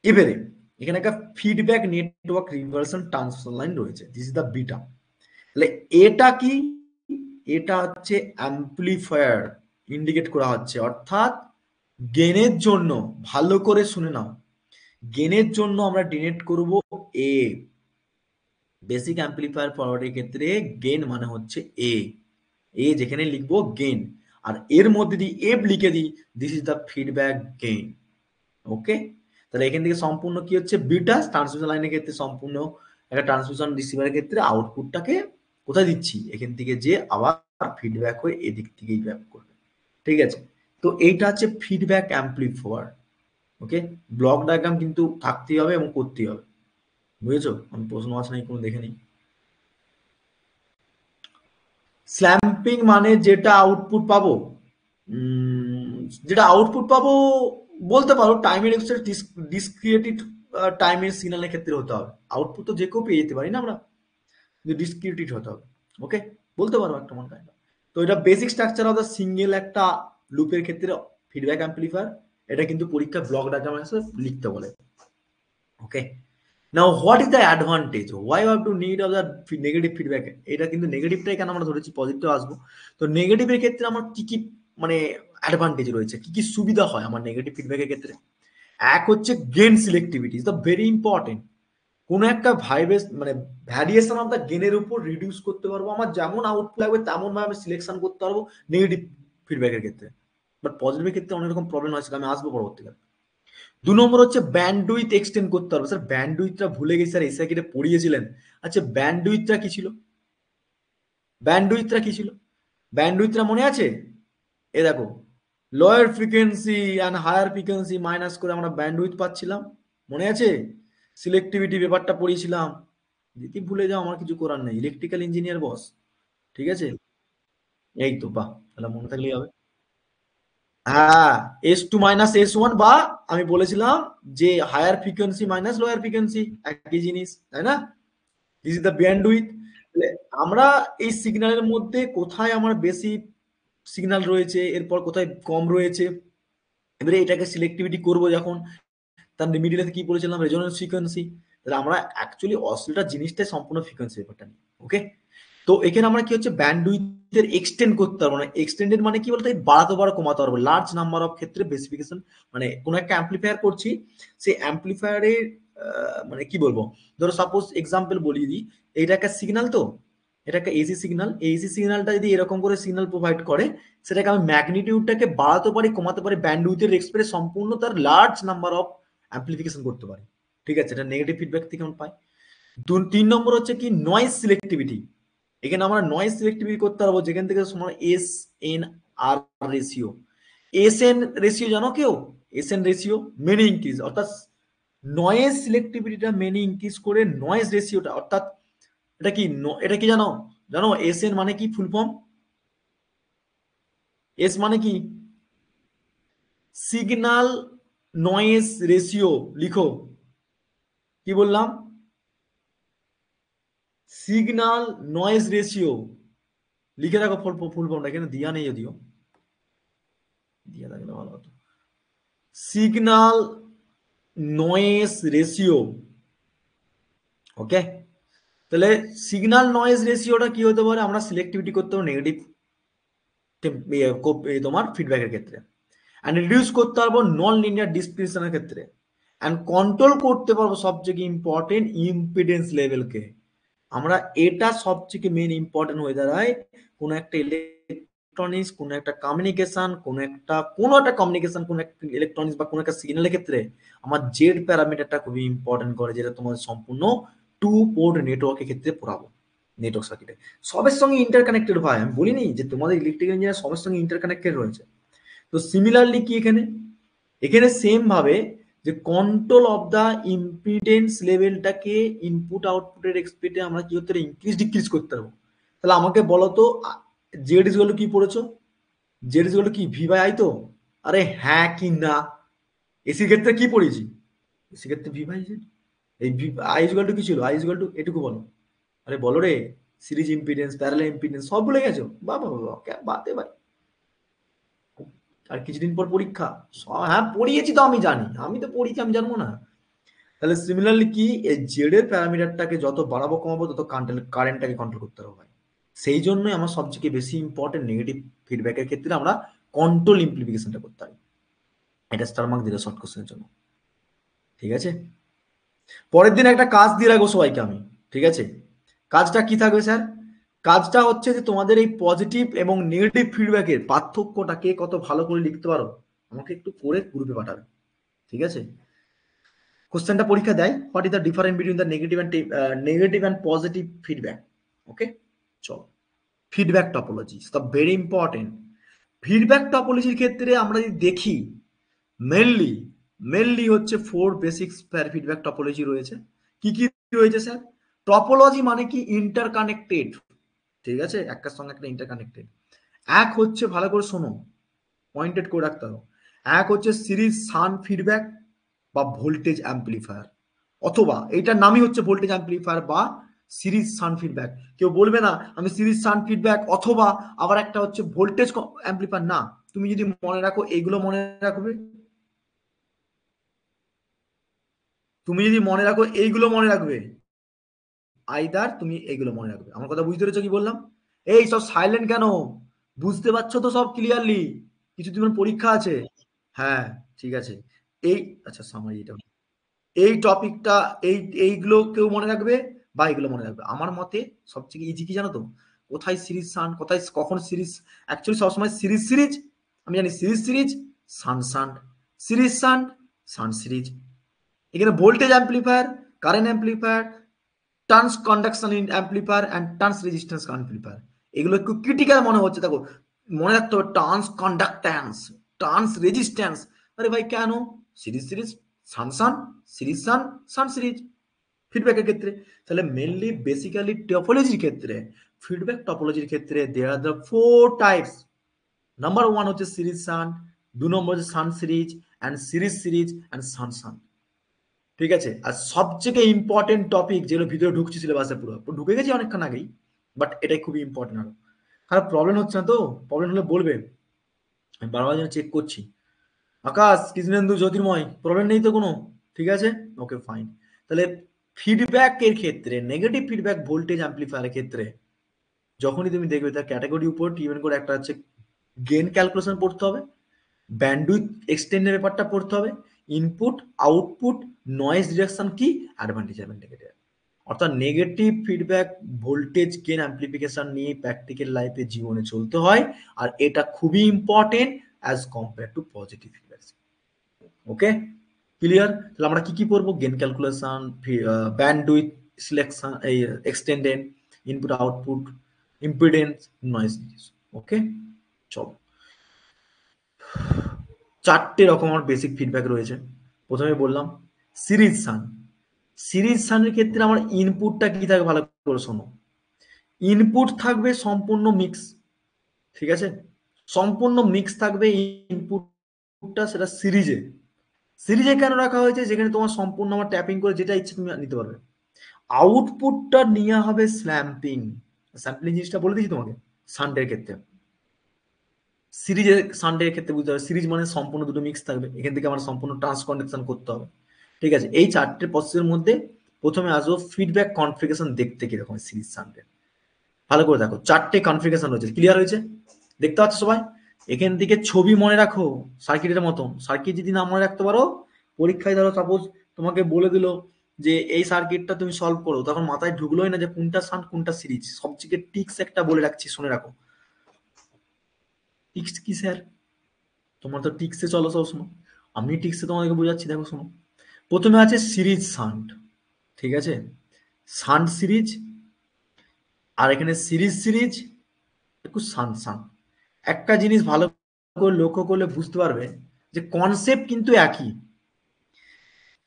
এবারে এখানে একটা feedback network reversion transfer line রয়েছে, দিস ইজ দ্য বিটা। তাহলে এটা কি, এটা হচ্ছে অ্যাম্পলিফায়ার ইন্ডিকেট করা হচ্ছে, অর্থাৎ গেনের জন্য, ভালো করে শুনে নাও, গেনের জন্য আমরা ডিনেট করব এ, বেসিক অ্যাম্পলিফায়ার ফরওয়ার্ডের ক্ষেত্রে গেন মানে হচ্ছে এ, যেখানে লিখবো গেন। আর এর মধ্যে দিয়ে এফ লিখে দিই, this is the feedback gain. Okay, তাহলে এখান থেকে সম্পূর্ণ কি হচ্ছে, বিটা ট্রান্সমিশন লাইনের ক্ষেত্রে সম্পূর্ণ একটা ট্রান্সমিশন রিসিভারের ক্ষেত্রে আউটপুটটাকে কোথায় দিচ্ছি, এখান থেকে যে আবার ফিডব্যাক হয়ে এদিক থেকেই ব্যাক করবে। ঠিক আছে, তো এইটা হচ্ছে ফিডব্যাক অ্যাম্পলিফায়ার। ওকে, ব্লক ডায়াগ্রাম কিন্তু থাকতেই হবে এবং করতেই হবে, বুঝেছো? আমি প্রশ্ন আছে নাকি কোনো দেখে নিই। স্ল্যাম্পিং মানে যেটা আউটপুট পাবো, যেটা আউটপুট পাবো বলতে পারো টাইমের এক্সট্রা ডিসক্রিয়েটেড টাইমের সিগন্যালের ক্ষেত্রে হতে হবে। আউটপুট তো যে কেউ পেয়ে যেতে পারি না আমরা, কিন্তু ডিসক্রিয়েটেড হতে হবে। ওকে, বলতে পারো একটা মন কাইন্ড। তো এটা basic structure of the single একটা লুপের ক্ষেত্রে ফিডব্যাক অ্যাম্পলিফায়ার। এটা কিন্তু পরীক্ষা ব্লক ডায়াগ্রাম লিখতে বলে। Okay, now what is the advantage, why have to need of the negative feedback. এটা কিন্তু নেগেটিভটাই কেন আমরা ধরেছি, পজিটিভ আসবো। তো নেগেটিভের ক্ষেত্রে আমার কি কি মানে অ্যাডভান্টেজ রয়েছে, কি কি সুবিধা হয় আমার নেগেটিভ ফিডব্যাকের ক্ষেত্রে। এক হচ্ছে gain selectivity, is the very important. কোনো একটা মানে ভ্যারিয়েশন অফ দ্য গেনের উপর রিডিউস করতে পারবো, আমার যেমন আউটপুট লাগবে তেমন ভাবে আমি সিলেকশন করতে পারবো নেগেটিভ ফিডব্যাকের ক্ষেত্রে। বাট পজিটিভের ক্ষেত্রে অনেক রকম প্রবলেম হয়, সেটা আমি আসবো পরবর্তীকালে। 2 নম্বর হচ্ছে ব্যান্ডউইথ এক্সটেন্ড করতে পারবো। স্যার ব্যান্ডউইথটা ভুলে গেছি স্যার, এসআই কিটা পড়িয়েছিলেন। আচ্ছা ব্যান্ডউইথটা কি ছিল, ব্যান্ডউইথটা কি ছিল, ব্যান্ডউইথটা মনে আছে? এ দেখো, lower frequency and higher frequency minus করে আমরা ব্যান্ডউইথ পাচ্ছিলাম, মনে আছে? সিলেক্টিভিটি ব্যাপারটা পড়িয়েছিলাম। যদি ভুলে যাও আমার কিছু করার নেই, ইলেকট্রিক্যাল ইঞ্জিনিয়ার বস। ঠিক আছে, এই তো বাহ, তাহলে মনে থাকলেই হবে। হ্যাঁ, S2 মাইনাস S1, বা আমি বলেছিলাম যে higher frequency minus lower frequency একই জিনিস, তাই না? This is the bandwidth. আমরা এই সিগন্যালের মধ্যে কোথায় আমার বেশি সিগন্যাল রয়েছে, এরপর কোথায় কম রয়েছে, এবারে এটাকে সিলেক্টিভিটি করবো যখন, তার মিডিলে কি বলেছিলাম, রেজোনেন্স ফ্রিকোয়েন্সি। তাহলে আমরা অ্যাকচুয়ালি অসিলেটর জিনিসটাই সম্পূর্ণ ফ্রিকোয়েন্সি ব্যাপারটা নিয়ে। ওকে, তো এখানে আমরা কি হচ্ছে ব্যান্ডউইথের এক্সটেন্ড করতে পারবো না। এক্সটেন্ডেড মানে কি বলতে, বাড়াতে পারো কমাতে পারবো লার্জ নাম্বার অফ ক্ষেত্রে বেসিফিকেশন। মানে কোনো একটা অ্যাম্পলিফায়ার করছি, সেই অ্যাম্পলিফায়ারের মানে কি বলবো, ধরো সাপোজ এক্সাম্পল বলিয়ে দিই, এটা একটা সিগন্যাল, তো এটা একটা এসি সিগন্যাল। এসি সিগন্যালটা যদি এরকম করে সিগন্যাল প্রোভাইড করে, সেটাকে আমি ম্যাগনিটিউডটাকে বাড়াতে পারি কমাতে পারি ব্যান্ডউইথের এক্সপ্রেস সম্পূর্ণ তার লার্জ নাম্বার অফ অ্যাম্পলিফিকেশন করতে পারি। ঠিক আছে, এটা নেগেটিভ ফিডব্যাক থেকে আমরা পাই। 3 নম্বর হচ্ছে কি নয়েজ সিলেক্টিভিটি। এখানে আমরা নয়েজ সিলেক্টিভিটি করতে পারবো, যেখান থেকে এস এন আর রেশিও। এস এন রেশিও জানো কেউ? S N ratio many increase, অর্থাৎ নয়েজ সিলেক্টিভিটিটা মেনি ইনক্রিজ করে নয়েজ রেশিওটা, অর্থাৎ এটা কি এটা কি জানো, জানো এস এন মানে কি ফুল ফর্ম? এস মানে কি, সিগন্যাল নয়েজ রেশিও, লিখো। কি বললাম? সিগন্যাল নয়েজ রেশিও, লিখে রাখো ফুল ফর্মটা, এখানে দিয়া নেই যদিও, দিয়া থাকলে ভালো হতো। Signal noise ratio. ওকে, তাহলে সিগন্যাল নয়েজ রেশিওটা কি হতে পারে, আমরা সিলেক্টিভিটি করতে পারবো নেগেটিভ তোমার ফিডব্যাকের ক্ষেত্রে, অ্যান্ড রিডিউস করতে পারবো নন লিনিয়ার ডিসক্রিপশনের ক্ষেত্রে, অ্যান্ড কন্ট্রোল করতে পারবো সবচেয়ে ইম্পর্টেন্ট ইম্পিডেন্স লেভেলকে। আমরা এটা সবচেয়ে মেন ইম্পর্টেন্ট হয়ে দাঁড়ায় কোনো একটা ইলেকট্রনিক্স, কোনো একটা কমিউনিকেশন, কোনো একটা কমিউনিকেশন, কোনো একটা ইলেকট্রনিক্স বা কোনো একটা সিগন্যালের ক্ষেত্রে আমার জেড প্যারামিটারটা খুবই ইম্পর্টেন্ট করে, যেটা তোমার সম্পূর্ণ 2 পোর্ট নেটওয়ার্কের ক্ষেত্রে পড়াবো, নেটওয়ার্ক সার্কিটে সবের সঙ্গে ইন্টারকানেক্টেড ভাই। আমি বলিনি যে তোমাদের ইলেকট্রিক্যাল ইঞ্জিনিয়ার সবের সঙ্গে ইন্টারকানেক্টেড রয়েছে। তো সিমিলারলি কি এখানে, এখানে সেম ভাবে যে কন্ট্রোল অফ দা ইম্পিডেন্স লেভেলটাকে ইনপুট আউটপুটের এক্সপেক্টে আমরা কি করতে ইনক্রিজ ডিক্রিজ করতে পারবো। তাহলে আমাকে বলো তো, জেড ইজ কি পড়েছো, জেড ইজ কি ভি বাই আই তো? আরে হ্যাঁ কি না? এসির ক্ষেত্রে কি পড়েছি, এসির ক্ষেত্রে ভি বাই জেড। এই ভি আই ইজ কি ছিল, আই ইজ এটুকু বলো। আরে বলো রে, সিরিজ ইম্পিডেন্স, প্যারালাল ইম্পিডেন্স সব ভুলে গেছো? বাবা বাবা, বাতে ভাই, আর কিছুদিন পর পরীক্ষা। হ্যাঁ পড়িয়েছি তো, আমি জানি, আমি তো পড়িয়েছি, আমি জানবো না? তাহলে সিমিলারলি কি, এই জেড এর প্যারামিটারটাকে যত বাড়াবো কমাবো তত কারেন্টটাকে কন্ট্রোল করতে পারবো ভাই। সেই জন্যই আমার সবচেয়ে বেশি ইম্পর্টেন্ট নেগেটিভ ফিডব্যাকের ক্ষেত্রে আমরা কন্ট্রোল ইমপ্লিমেন্টেশনটা করতে পারি। এটা স্টার মার্ক দিলে শর্ট কোশ্চেনের জন্য। ঠিক আছে, পরের দিন একটা কাজ দিয়ে রাখবো সবাইকে আমি। ঠিক আছে, কাজটা কি থাকবে স্যার? কাজটা হচ্ছে যে তোমাদের এই পজিটিভ এবং নেগেটিভ ফিডব্যাকের পার্থক্যটা কে কত ভালো করে লিখতে পারো আমাকে একটু করে গ্রুপে পাঠাবে, ঠিক আছে? কোশ্চেনটা পরীক্ষা দেয়, what is the difference between the negative and positive feedback. Okay, চলো, feedback topology the very important. Feedback টপোলজির ক্ষেত্রে আমরা যদি দেখি, মেনলি মেনলি হচ্ছে 4 বেসিক ফিডব্যাক টপোলজি রয়েছে। কি কি রয়েছে স্যার? টপোলজি মানে কি? ইন্টারকানেক্টেড, ঠিক আছে, একটার সঙ্গে একটা ইন্টারকানেক্টেড। এক হচ্ছে, ভালো করে শোনো, পয়েন্টেড করে রাখতে হবে, এক হচ্ছে সিরিজ সান ফিডব্যাক বা ভোল্টেজ অ্যাম্পলিফায়ার, অথবা এইটার নামই হচ্ছে ভোল্টেজ অ্যাম্পলিফায়ার বা সিরিজ সান ফিডব্যাক। কেউ বলবে না আমি সিরিজ সান ফিডব্যাক অথবা আবার একটা হচ্ছে ভোল্টেজ অ্যাম্পলিফায়ার, না, তুমি যদি মনে রাখো এইগুলো মনে রাখবে, তুমি যদি মনে রাখো এইগুলো মনে রাখবে, আইদার তুমি এইগুলো মনে রাখবে। আমার কথা বুঝতে পেরেছো কি বললাম? এই সব সাইলেন্ট কেন? বুঝতে পারছো তো সব ক্লিয়ারলি? কিছু দিন পরীক্ষা আছে। হ্যাঁ, ঠিক আছে। এই, আচ্ছা সামারি এটা, এই টপিকটা, এই এইগুলো কেউ মনে রাখবে বা এগুলো মনে রাখবে। আমার মতে সবথেকে ইজি কি জানো তো? কোথায় সিরিজ সান, কোথায় কখন সিরিজ, অ্যাকচুয়ালি সবসময় সিরিজ সিরিজ, আমি জানি সিরিজ সিরিজ, সান সান, সিরিজ সান, সান সিরিজ। এখানে voltage amplifier, current amplifier, turns conduction amplifier and turns resistance amplifier, এগুলো একটু ক্রিটিক্যাল মনে হচ্ছে। দেখো, মনে রাখতে হবে টার্নস কন্ডাক্ট্যান্স, টার্নস রেজিস্ট্যান্স। আরে ভাই কেন? সিরিজ সিরিজ, সান সান, সিরিজ সান, সান সিরিজ, ফিডব্যাকের ক্ষেত্রে। তাহলে মেনলি বেসিক্যালি টপোলজির ক্ষেত্রে, ফিডব্যাক টপোলজির ক্ষেত্রে দেয়ার আর দ্য 4 টাইপস। নাম্বার 1 হচ্ছে সিরিজ সান, 2 নম্বর হচ্ছে সান সিরিজ অ্যান্ড সিরিজ অ্যান্ড সান সান, ঠিক আছে? আর সবথেকে ইম্পর্টেন্ট টপিক যেগুলো ভিতরে ঢুকছে সিলেবাসে, পুরো ঢুকে গেছি অনেকক্ষণ আগেই, বাট এটাই খুবই ইম্পর্টেন্ট। আরো খারাপ প্রবলেম হচ্ছে না তো? প্রবলেম হলে বলবে, আমি বারবার যেন চেক করছি। আকাশ, কৃষ্ণেন্দু, জ্যোতির্ময়, প্রবলেম নেই তো কোনো? ঠিক আছে, ওকে ফাইন। তাহলে ফিডব্যাকের ক্ষেত্রে, নেগেটিভ ফিডব্যাক ভোল্টেজ অ্যাম্পলিফায়ারের ক্ষেত্রে যখনই তুমি দেখবে তার ক্যাটাগরি উপর টিভেন করে একটা হচ্ছে গেন ক্যালকুলেশন পড়তে হবে, ব্যান্ডউইথ এক্সটেন্ডের ব্যাপারটা পড়তে হবে, ইনপুট আউটপুট নয়েজ ডিরেকশন কি, অ্যাডভান্টেজ এবং নেগেটিভ। অর্থাৎ negative feedback voltage gain amplification নিয়ে প্র্যাকটিক্যাল লাইফে জীবনে চলতে হয়, আর এটা খুবই important as compare to positive feedback. Okay, clear? তাহলে আমরা কি কি পড়বো? গেন ক্যালকুলেশন, ব্যান্ডউইথ সিলেকশন, এই extended, input output, impedance, noise. Okay, চল, 4টে রকম আমার বেসিক ফিডব্যাক রয়েছে। প্রথমে বললাম সিরিজ সান। সিরিজ সানের ক্ষেত্রে আমার ইনপুটটা কি থাকে ভালো করে শোনো। ইনপুট থাকবে সম্পূর্ণ মিক্স, ঠিক আছে? সম্পূর্ণ মিক্স থাকবে ইনপুটটা, সেটা সিরিজে। সিরিজে কেন রাখা হয়েছে? যেখানে তোমার সম্পূর্ণ আমার ট্যাপিং করে যেটা ইচ্ছে তুমি নিতে পারবে। আউটপুটটা নিয়ে হবে স্ল্যাম্পিং। স্যাম্পলিং জিনিসটা বলে দিয়েছি তোমাকে সানডের ক্ষেত্রে। সিরিজের সানডের ক্ষেত্রে বুঝতে হবে, সিরিজ মানে সম্পূর্ণ দুটো মিক্স থাকবে, এখান থেকে আমার সম্পূর্ণ ট্রান্সকন্ডাকশন করতে হবে, ঠিক আছে? এই 4টে প্রসেসের মধ্যে প্রথমে আসবো ফিডব্যাক কনফিগারেশন দেখতে কিরকম সিরিজ সানডে। ভালো করে দেখো, 4টে কনফিগারেশন রয়েছে, ক্লিয়ার হয়েছে? দেখতে পাচ্ছ সবাই? এখান থেকে ছবি মনে রাখো সার্কিটের মতন। সার্কিট যদি না মনে রাখতে পারো, পরীক্ষায় ধরো সাপোজ তোমাকে বলে দিল যে এই সার্কিটটা তুমি সলভ করো, তখন মাথায় ঢুকলোই না যে কোনটা সান কোনটা সিরিজ। সবথেকে টিক্স একটা বলে রাখছি, শুনে রাখো। টিক্স কি স্যার? তোমার তো টিক্সে চলো সবসময়, আমি টিক্সে তোমাদেরকে বোঝাচ্ছি। দেখো শোনো, প্রথমে আছে সিরিজ শান্ট, ঠিক আছে? শান্ট সিরিজ, আর এখানে সিরিজ সিরিজ, একটু শান্ট শান্ট। একটা জিনিস ভালো করে লক্ষ্য করলে বুঝতে পারবে যে কনসেপ্ট কিন্তু একই।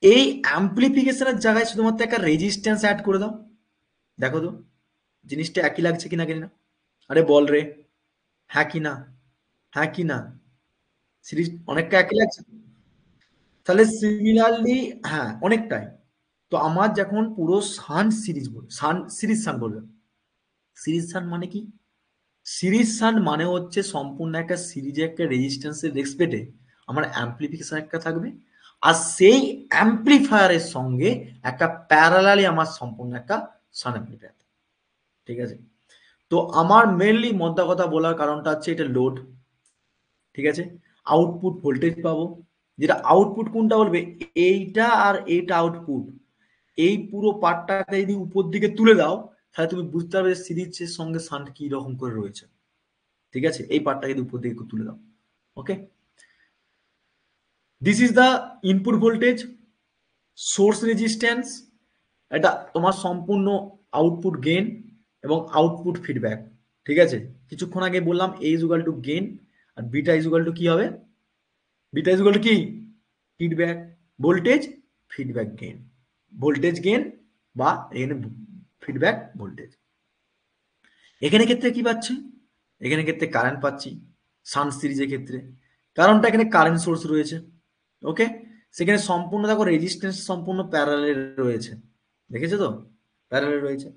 এই অ্যাম্পলিফিকেশনের জায়গায় শুধুমাত্র একটা রেজিস্ট্যান্স অ্যাড করে দাও, দেখো তো জিনিসটা একই লাগছে কিনা কিনা। আরে বল রে, হ্যাঁ কি না? হ্যাঁ কি না? সিরিজ অনেকটা একই লাগছে। তাহলে সিমিলারলি, হ্যাঁ অনেকটাই। তো আমার যখন পুরো সান সিরিজ বলবে, সান সিরিজ সান বলবে, সিরিজ সান মানে কি? সিরিজ সান মানে হচ্ছে সম্পূর্ণ একটা সিরিজে একটা রেজিস্ট্যান্সের রেসপেক্টে আমার অ্যাম্পলিফিকেশন একটা থাকবে, আর সেই অ্যাম্পলিফায়ারের সঙ্গে একটা প্যারালালি আমার সম্পূর্ণ একটা সান অ্যাম্পলিফায়ার, ঠিক আছে? তো আমার মেনলি মোদ্দা কথা বলার কারণটা হচ্ছে এটা লোড, ঠিক আছে? আউটপুট ভোল্টেজ পাবো, যেটা আউটপুট কোনটা বলবে, এইটা আর এইটা আউটপুট। এই পুরো পার্টটাকে যদি উপর দিকে তুলে দাও, তাহলে তুমি বুঝতে পারবে যে সিরিজের সঙ্গে শান্ট কি রকম করে রয়েছে। ঠিক আছে, এই পার্টটাকে উপর দিকে তুলে দাও। Okay, this is the input voltage, source resistance, এটা তোমার সম্পূর্ণ আউটপুট গেন এবং আউটপুট ফিডব্যাক। ঠিক আছে, কিছুক্ষণ আগে বললাম A is equal to gain আর বিটা ইজ ইকুয়াল টু কি হবে, বিটা ইজ ইকুয়াল টু কি, feedback voltage, feedback gain, voltage gain বা এখানে ফিডব্যাক ভোল্টেজ। এখানে ক্ষেত্রে কি পাচ্ছি, এখানে ক্ষেত্রে কারেন্ট পাচ্ছি শান্ট সিরিজের ক্ষেত্রে, কারণটা এখানে কারেন্ট সোর্স রয়েছে। ওকে, সেখানে সম্পূর্ণ দেখো রেজিস্ট্যান্স সম্পূর্ণ প্যারালালে রয়েছে, দেখেছো তো, প্যারালালে রয়েছে।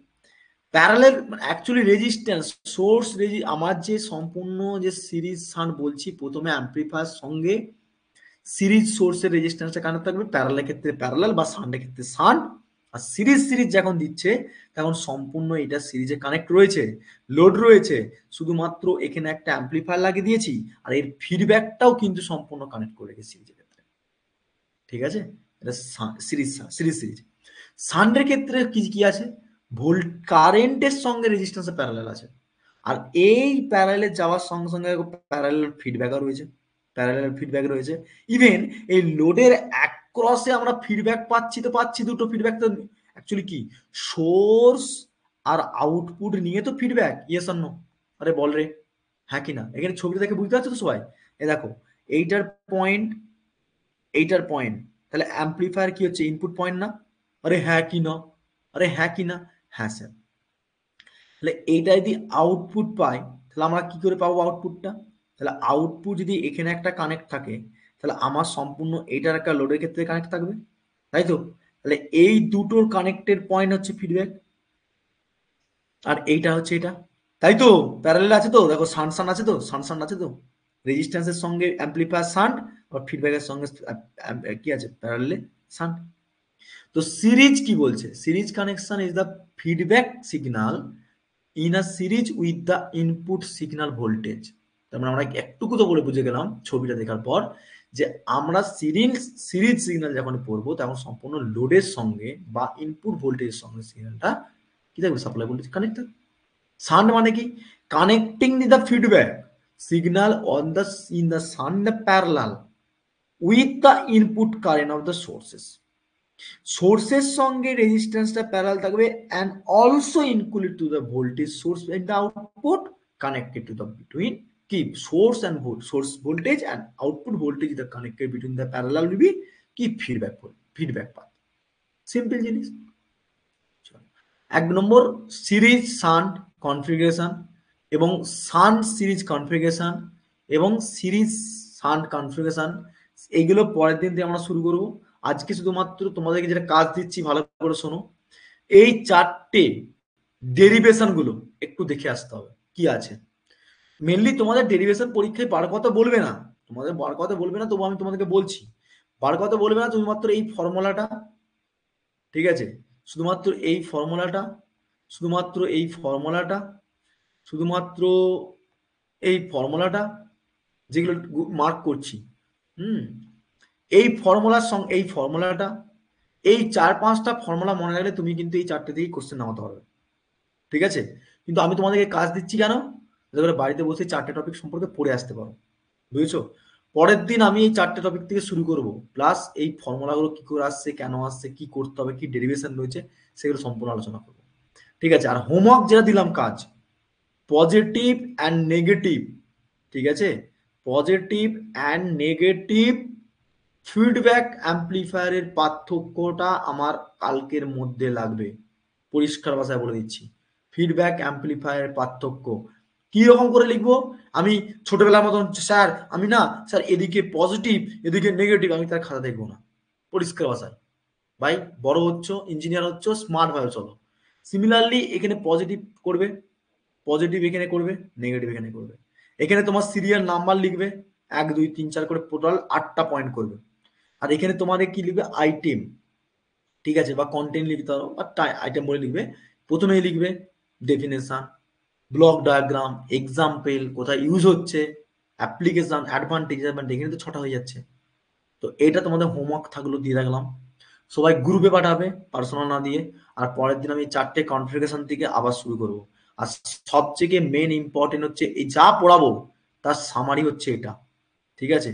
প্যারালাল অ্যাকচুয়ালি রেজিস্ট্যান্স সোর্স আমার যে সম্পূর্ণ যে সিরিজ শান্ট বলছি, প্রথমে অ্যাম্পলিফায়ার সঙ্গে সিরিজ সোর্সের রেজিস্ট্যান্সটা কানেক্ট থাকবে, প্যারালালের ক্ষেত্রে প্যারালাল বা শান্টের ক্ষেত্রে শান্ট। আর সিরিজ যখন দিচ্ছে তখন সম্পূর্ণ এটা সিরিজে কানেক্ট রয়েছে, লোড রয়েছে, শুধুমাত্র এখানে একটা অ্যাম্পলিফায়ার লাগিয়ে দিয়েছি আর এর ফিডব্যাকটাও কিন্তু সম্পূর্ণ কানেক্ট করে রেখেছি সিরিজের ক্ষেত্রে। ঠিক আছে, এটা সিরিজ। শান্টের ক্ষেত্রে কি কি আছে, কারেন্টের সঙ্গে রেজিস্ট্যান্সের প্যারালাল আছে, আর এই প্যারালালে যাওয়ার সঙ্গে সঙ্গে প্যারালাল ফিডব্যাকও রয়েছে, প্যারালাল ফিডব্যাক রয়েছে। ইভেন এই লোডের অ্যাক্রসে আমরা ফিডব্যাক পাচ্ছি, তো পাচ্ছি দুটো ফিডব্যাক, তো অ্যাকচুয়ালি কি সোর্স আর আউটপুট নিয়ে তো ফিডব্যাক, ইয়েস অর নো, আরে বল রে, হ্যাঁ কি না? এখানে ছবিটা দেখে বুঝতে পারছো তো সবাই? এ দেখো এইটার পয়েন্ট, এইটার পয়েন্ট, তাহলে অ্যাম্পলিফায়ার কি হচ্ছে, ইনপুট পয়েন্ট না? আরে হ্যাঁ কি না, আরে হ্যাঁ কি না, হ্যাঁ স্যার। তাহলে এইটা যদি আউটপুট পাই তাহলে আমরা কি করে পাবো আউটপুটটা, তাহলে আউটপুট যদি এখানে একটা কানেক্ট থাকে তাহলে আমার সম্পূর্ণ এইটার একটা লোডের ক্ষেত্রে কানেক্ট থাকবে, তাই তো? তাহলে এই দুটোর কানেক্টেড পয়েন্ট হচ্ছে ফিডব্যাক, আর এইটা হচ্ছে এটা, তাই তো? প্যারালাল আছে তো, দেখো শান্ট আছে তো, শান্ট আছে তো, রেজিস্ট্যান্সের সঙ্গে অ্যাম্পলিফায়ার শান্ট আর ফিডব্যাকের সঙ্গে কি আছে, প্যারালালে শান্ট। তো সিরিজ কি বলছে, series connection is the feedback signal in a series with the input signal voltage. তার মানে আমরা একটুকু তো বলে বুঝে গেলাম ছবিটা দেখার পর যে আমরা সিরিজ সিগন্যাল যখন পড়বো তখন সম্পূর্ণ লোডের সঙ্গে বা ইনপুট ভোল্টেজের সঙ্গে সিগন্যালটা কি থাকবে, সাপ্লাই ভোল্টেজ কানেক্ট থাকবে। শান্ট মানে কি, connecting the feedback signal on the in the shunt parallel with the input current of the sources. সোর্সের সঙ্গে রেজিস্ট্যান্সটা প্যারাল থাকবে and also include to the voltage source in the output connected to the between কি source and source voltage and output voltage the connected between the parallel will be কি feedback path. Simple জিনিস। এক number series shunt configuration এবং shunt series configuration এবং series shunt configuration, এইগুলো পরের দিন থেকে আমরা শুরু করব। আজকে শুধুমাত্র তোমাদেরকে যেটা কাজ দিচ্ছি ভালো করে শোনো, এই চারটে ডেরিভেশন গুলো একটু দেখে আসতে হবে কি আছে। মেনলি তোমাদের ডেরিভেশন পরীক্ষায় বার কথা বলবে না, তোমাদের বার কথা বলবে না, তবু আমি তোমাদেরকে বলছি বার কথা বলবে না, শুধুমাত্র এই ফর্মুলাটা, ঠিক আছে, শুধুমাত্র এই ফর্মুলাটা, শুধুমাত্র এই ফর্মুলাটা, শুধুমাত্র এই ফর্মুলাটা যেগুলো মার্ক করছি, এই ফর্মুলার সঙ্গে এই ফর্মুলাটা, এই 4-5টা ফর্মুলা মনে রাখলে তুমি কিন্তু এই চারটে দিয়েই কোশ্চেন নামাতে পারবে। ঠিক আছে, কিন্তু আমি তোমাদেরকে কাজ দিচ্ছি কেন, যাতে করে বাড়িতে বসে 4টে টপিক সম্পর্কে পড়ে আসতে পারো, বুঝেছো? পরের দিন আমি এই 4টে টপিক থেকে শুরু করব, প্লাস এই ফর্মুলাগুলো কি করে আসছে, কেন আসছে, কি করতে হবে, কি ডেরিভেশন রয়েছে, সেগুলো সম্পূর্ণ আলোচনা করবো। ঠিক আছে, আর হোমওয়ার্ক যেটা দিলাম কাজ, পজিটিভ অ্যান্ড নেগেটিভ, ঠিক আছে, পজিটিভ অ্যান্ড নেগেটিভ ফিডব্যাক অ্যাম্পলিফায়ারের পার্থক্যটা আমার কালকের মধ্যে লাগবে, পরিষ্কার ভাষায় বলে দিচ্ছি। ফিডব্যাক অ্যাম্পলিফায়ারের পার্থক্য কি রকম করে লিখবো, আমি ছোটবেলার মতন স্যার আমি না স্যার এদিকে পজিটিভ এদিকে নেগেটিভ, আমি তার খাতা দেখবো না, পরিষ্কার ভাষায়। ভাই বড় হচ্ছ, ইঞ্জিনিয়ার হচ্ছ, স্মার্ট ভাবে চলো। সিমিলারলি এখানে পজিটিভ করবে, পজিটিভ এখানে করবে, নেগেটিভ এখানে করবে। এখানে তোমার সিরিয়াল নাম্বার লিখবে 1 2 3 4 করে, টোটাল 8টা পয়েন্ট করবে। আর এখানে তোমাদের কি লিখবে, আইটেম, ঠিক আছে, বা কন্টেন্ট লিখতে পারো বা আইটেম বলে লিখবে। প্রথমেই লিখবে ডেফিনেশন, ব্লক ডায়াগ্রাম, এক্সাম্পল, কোথায় ইউজ হচ্ছে, অ্যাপ্লিকেশন, অ্যাডভান্টেজ, এখানে তো 6টা হয়ে যাচ্ছে। তো এটা তোমাদের হোমওয়ার্ক থাকলো, দিয়ে রাখলাম। সবাই গ্রুপে পাঠাবে পার্সোনাল না দিয়ে। আর পরের দিন আমি 4টে কনফিগারেশন থেকে আবার শুরু করব। আর সবথেকে মেন ইম্পর্টেন্ট হচ্ছে এই যা পড়াবো তার সামারি হচ্ছে এটা, ঠিক আছে?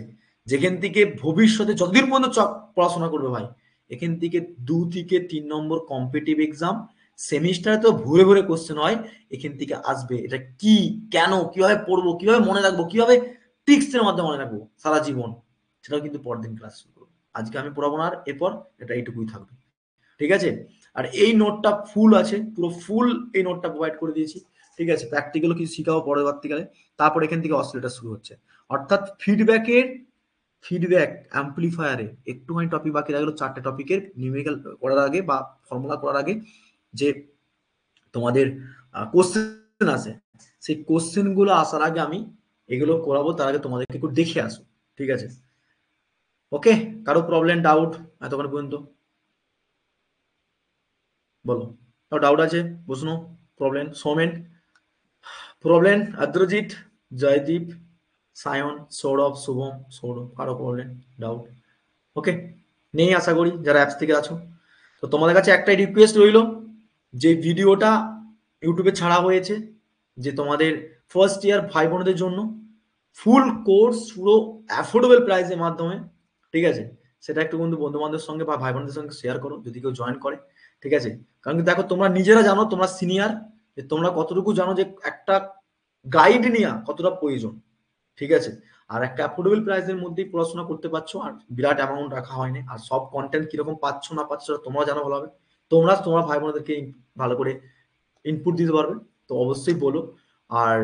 যেখান থেকে ভবিষ্যতে যতদিন পর্যন্ত পড়াশোনা করবে ভাই, এখান থেকে 2 থেকে 3 নম্বর কম্পিটিটিভ এক্সাম সেমিস্টারে তো ভরে ভরে কোশ্চেন হয়, এখান থেকে আসবে এটা কি, কেন, কিভাবে পড়বো, কিভাবে মনে রাখবো, কিভাবে ট্রিক্সের মাধ্যমে মনে রাখবো সারা জীবন, সেটাও কিন্তু পরের দিন ক্লাস শুরু করবো। আজকে আমি পড়াবো না, আর এরপর এটা এইটুকুই থাকবে, ঠিক আছে? আর এই নোটটা ফুল আছে, পুরো ফুল এই নোটটা প্রোভাইড করে দিয়েছি, ঠিক আছে? প্র্যাকটিক্যালও কিছু শিখাবো পরবর্তীকালে। তারপর এখান থেকে অসিলেটর শুরু হচ্ছে, অর্থাৎ ফিডব্যাক অ্যাম্পলিফায়ারে একটুখানি টপিক বাকি রাখলো, 4টে টপিকের নিউমেরিক্যাল করার আগে বা ফর্মুলা করার আগে যে তোমাদের কোশ্চেন আছে, সেই কোশ্চেন গুলো আসার আগে আমি এগুলো করাবো, তার আগে তোমাদেরকে একটু দেখে আসো, ঠিক আছে? ওকে, কারো প্রবলেম ডাউট এতক্ষণ পর্যন্ত বলো, কারো ডাউট আছে? প্রশ্ন, প্রবলেম? সৌমেন, প্রবলেম? আদ্রজিৎ, জয়দীপ, সায়ন, সৌরভ, শুভম, সৌরভ, কারো প্রবলেম ডাউট? ওকে, নেই আশা করি যারা অ্যাপস থেকে আছো। তো তোমাদের কাছে একটাই রিকোয়েস্ট রইল, যে ভিডিওটা ইউটিউবে ছাড়া হয়েছে, যে তোমাদের ফার্স্ট ইয়ার ভাই বোনদের জন্য ফুল কোর্স পুরো অ্যাফোর্ডেবল প্রাইসের মাধ্যমে, ঠিক আছে? সেটা একটু বন্ধু বান্ধবের সঙ্গে বা ভাই বোনদের সঙ্গে শেয়ার করো যদি কেউ জয়েন করে, ঠিক আছে? কারণ কি দেখো, তোমরা নিজেরা জানো, তোমরা সিনিয়র, যে তোমরা কতটুকু জানো যে একটা গাইড নেওয়া কতটা প্রয়োজন, ঠিক আছে? আর একটা অ্যাফোর্ডেবল প্রাইসের মধ্যেই পড়াশোনা করতে পারছো, আর বিরাট অ্যামাউন্ট রাখা হয়নি। আর সব কন্টেন্ট কিরকম পাচ্ছ না পাচ্ছ সেটা তোমরা জানো ভালো হবে, তোমরা তোমার ভাই বোনদেরকে ভালো করে ইনপুট দিতে পারবে। তো অবশ্যই বলো। আর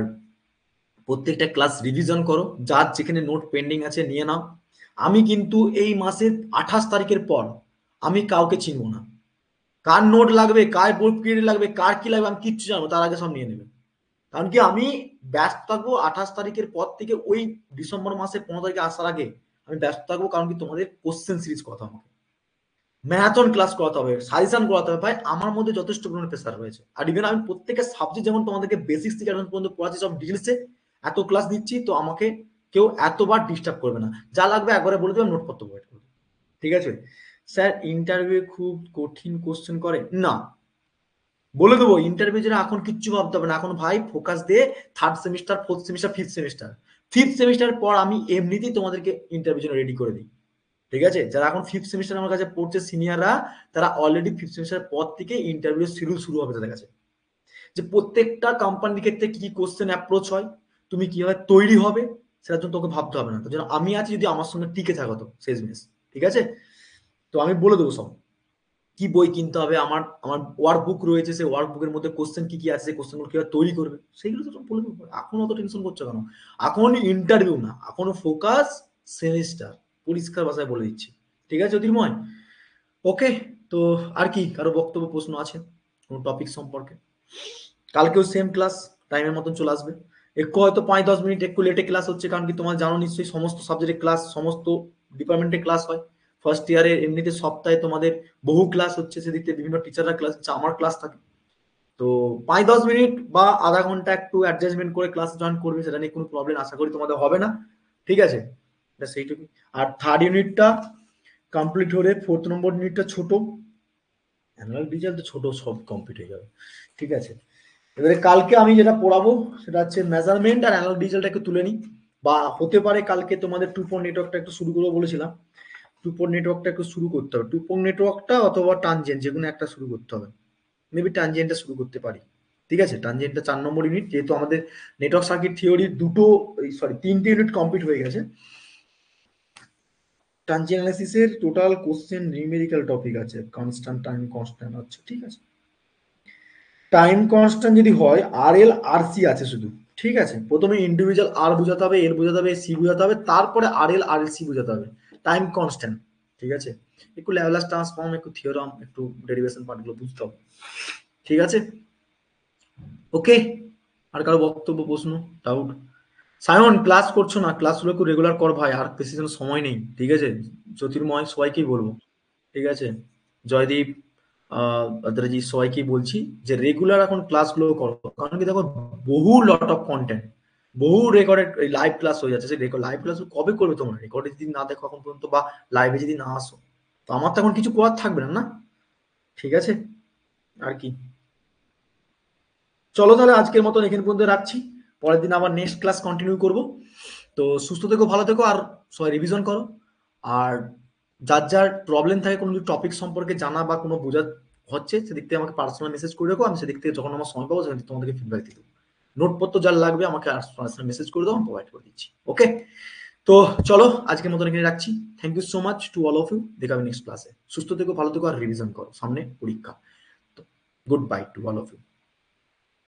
প্রত্যেকটা ক্লাস রিভিশন করো, যার যেখানে নোট পেন্ডিং আছে নিয়ে নাও। আমি কিন্তু এই মাসের 28 তারিখের পর আমি কাউকে চিনবো না, কার নোট লাগবে, কার বোর্ড পিরিয়ড লাগবে, কার কি লাগবে আমি কিচ্ছু জানবো, তার আগে সব নিয়ে নেবে। কারণ কি আমি ব্যস্ত থাকবো 28 তারিখের পর থেকে, ওই ডিসেম্বর মাসের 15 তারিখে আসার আগে আমি ব্যস্ত থাকবো। কারণ কি তোমাদের কোশ্চেন সিরিজ করাতে হবে, ম্যারাথন ক্লাস করাতে হবে, সাজেশন করাতে হবে। ভাই আমার মধ্যে যথেষ্ট পরিমাণে প্রেসার রয়েছে। আর ইভেন আমি প্রত্যেকের সাবজেক্ট যেমন তোমাদেরকে বেসিক্স থেকে অ্যাডভান্স পর্যন্ত পড়াচ্ছি সব ডিটেলসে, এত ক্লাস দিচ্ছি, তো আমাকে কেউ এতবার ডিস্টার্ব করবে না। যা লাগবে একবারে বলে দেবে, নোটপত্র প্রোভাইড করবে, ঠিক আছে? স্যার ইন্টারভিউ খুব কঠিন কোশ্চেন করে না, বলে দেবো। ইন্টারভিউ যেন এখন কিচ্ছু ভাবতে হবে না, এখন ভাই ফোকাস দিয়ে third semester, fourth semester, fifth semester পর আমি এমনিতেই তোমাদেরকে ইন্টারভিউ জন্য রেডি করে দিই, ঠিক আছে? যারা এখন ফিফথ সেমিস্টার আমার কাছে পড়ছে সিনিয়ররা, তারা অলরেডি ফিফথ সেমিস্টার পর থেকে ইন্টারভিউ শিডিউল শুরু হবে তাদের কাছে, যে প্রত্যেকটা কোম্পানির ক্ষেত্রে কি কি কোশ্চেন অ্যাপ্রোচ হয়, তুমি কিভাবে তৈরি হবে, সেটার জন্য তোকে ভাবতে হবে না। তো যেন আমি আছি, যদি আমার সঙ্গে টিকে থাকো তো শেষ মেশ, ঠিক আছে? তো আমি বলে দেবো সব, কি বই কিনতে হবে, আমার আমার ওয়ার্ক বুক রয়েছে, সেই ওয়ার্ক বুকের মধ্যে কোশ্চেন কি কি আছে, সেই কোশ্চেনগুলো কিভাবে তৈরি করবে, সেগুলো তো সব বলে দেবো। এখন অত টেনশন করছো কেন? এখন ইন্টারভিউ না, এখন ফোকাস সেমিস্টার, পরিষ্কার ভাষায় বলে দিচ্ছি, ঠিক আছে জ্যোতির্ময়? ওকে, তো আর কি কারো বক্তব্য প্রশ্ন আছে কোন টপিক সম্পর্কে? কালকেও সেম ক্লাস, টাইমের মতন চলে আসবে। একটু হয়তো 5-10 মিনিট একটু লেটে ক্লাস হচ্ছে, কারণ কি তোমার জানো নিশ্চয়ই সমস্ত সাবজেক্টের ক্লাস সমস্ত ডিপার্টমেন্টে ক্লাস হয়। ফার্স্ট ইয়ারে এমনিতে সপ্তাহে তোমাদের বহু ক্লাস হচ্ছে, সেদিক থেকে বিভিন্ন টিচাররা ক্লাস দিচ্ছে, আমার ক্লাস থাকে। তো 5-10 মিনিট বা আধা ঘন্টা একটু অ্যাডজাস্টমেন্ট করে ক্লাস জয়েন করবে, সেটা নিয়ে কোনো প্রবলেম আশা করি তোমাদের হবে না, ঠিক আছে? সেইটুকু। আর থার্ড ইউনিটটা কমপ্লিট হলে ফোর্থ নম্বর ইউনিটটা ছোট, অ্যানুয়াল রেজাল্ট তো ছোট, সব কমপ্লিট হয়ে যাবে, ঠিক আছে? এবারে কালকে আমি যেটা পড়াবো সেটা হচ্ছে মেজারমেন্ট আর অ্যানালগ ডিজিটালটা একটু তুলে নিই, বা হতে পারে কালকে তোমাদের টু পোর্ট নেটওয়ার্কটা একটু শুরু করবো বলেছিলাম, টু পোর্ট নেটওয়ার্কটা একটু শুরু করতে হবে, টু পোর্ট নেটওয়ার্কটা অথবা টানজেন্ট যে কোনো একটা শুরু করতে হবে। মেবি টানজেন্টটা শুরু করতে পারি, ঠিক আছে? টানজেন্টটা 4 নম্বর ইউনিট, যেহেতু আমাদের নেটওয়ার্ক সার্কিট থিওরি দুটো, সরি 3টে ইউনিট কমপ্লিট হয়ে গেছে। টানজেন্ট অ্যানালিসিসের টোটাল কোশ্চেন নিউমেরিক্যাল টপিক আছে, কনস্ট্যান্ট, টাইম কনস্ট্যান্ট, আচ্ছা ঠিক আছে। টাইম কনস্ট্যান্ট যদি হয়, আর এল আর সি আছে শুধু, ঠিক আছে? প্রথমে ইন্ডিভিজুয়াল আর বোঝাতে হবে, এর বোঝাতে হবে, সি বোঝাতে হবে, তারপরে আর এল আর এল সি বোঝাতে হবে। টাইম কনস্ট্যান্ট, ঠিক আছে? একটু ল্যাপ্লাস ট্রান্সফর্ম, একটু থিওরাম, একটু ডেরিভেশন পার্টগুলো বুঝতে হবে, ঠিক আছে? ওকে, আর কারো বক্তব্য, প্রশ্ন, ডাউট? সায়ন ক্লাস করছো না, ক্লাসগুলো একটু রেগুলার কর ভাই, আর বেশি যেন সময় নেই, ঠিক আছে? জ্যোতির্ময় সবাইকেই বলবো, ঠিক আছে? জয়দীপ, আদ্রাজি, সবাইকেই বলছি যে রেগুলার এখন ক্লাসগুলো করো। কারণ কি দেখো, বহু লট অফ কন্টেন্ট, বহু রেকর্ডেড লাইভ ক্লাস হয়ে যাচ্ছে। সেই লাইভ ক্লাস কবে করবে তোমরা? রেকর্ডে যদি না দেখো এখন পর্যন্ত, বা লাইভে যদি না আসো, তো আমার তো এখন কিছু করার থাকবে না, না? ঠিক আছে, আর কি। চলো তাহলে আজকের মতন এখানে পর্যন্ত রাখছি। পরের দিন আবার নেক্সট ক্লাস কন্টিনিউ করব। তো সুস্থ থেকো, ভালো থেকো, আর সবাই রিভিশন করো। আর যার যার প্রবলেম থাকে কোনো টপিক সম্পর্কে জানা বা কোনো বোঝা হচ্ছে, সেদিক থেকে আমাকে পার্সোনাল মেসেজ করে রাখো। আমি সেদিক থেকে যখন আমার সময় পাবো সেদিক থেকে তোমাদেরকে ফিডব্যাক দিয়ে দেবো। নোটপত্র যার লাগবে আমাকে পার্সোনাল মেসেজ করে দাও, আমি প্রোভাইড করে দিচ্ছি। ওকে, তো চলো আজকের মতন এখানে রাখছি। Thank you so much to all of you. দেখা হবে নেক্সট ক্লাসে। সুস্থ থেকো, ভালো থেকো, আর রিভিশন করো, সামনে পরীক্ষা। তো goodbye to all of you.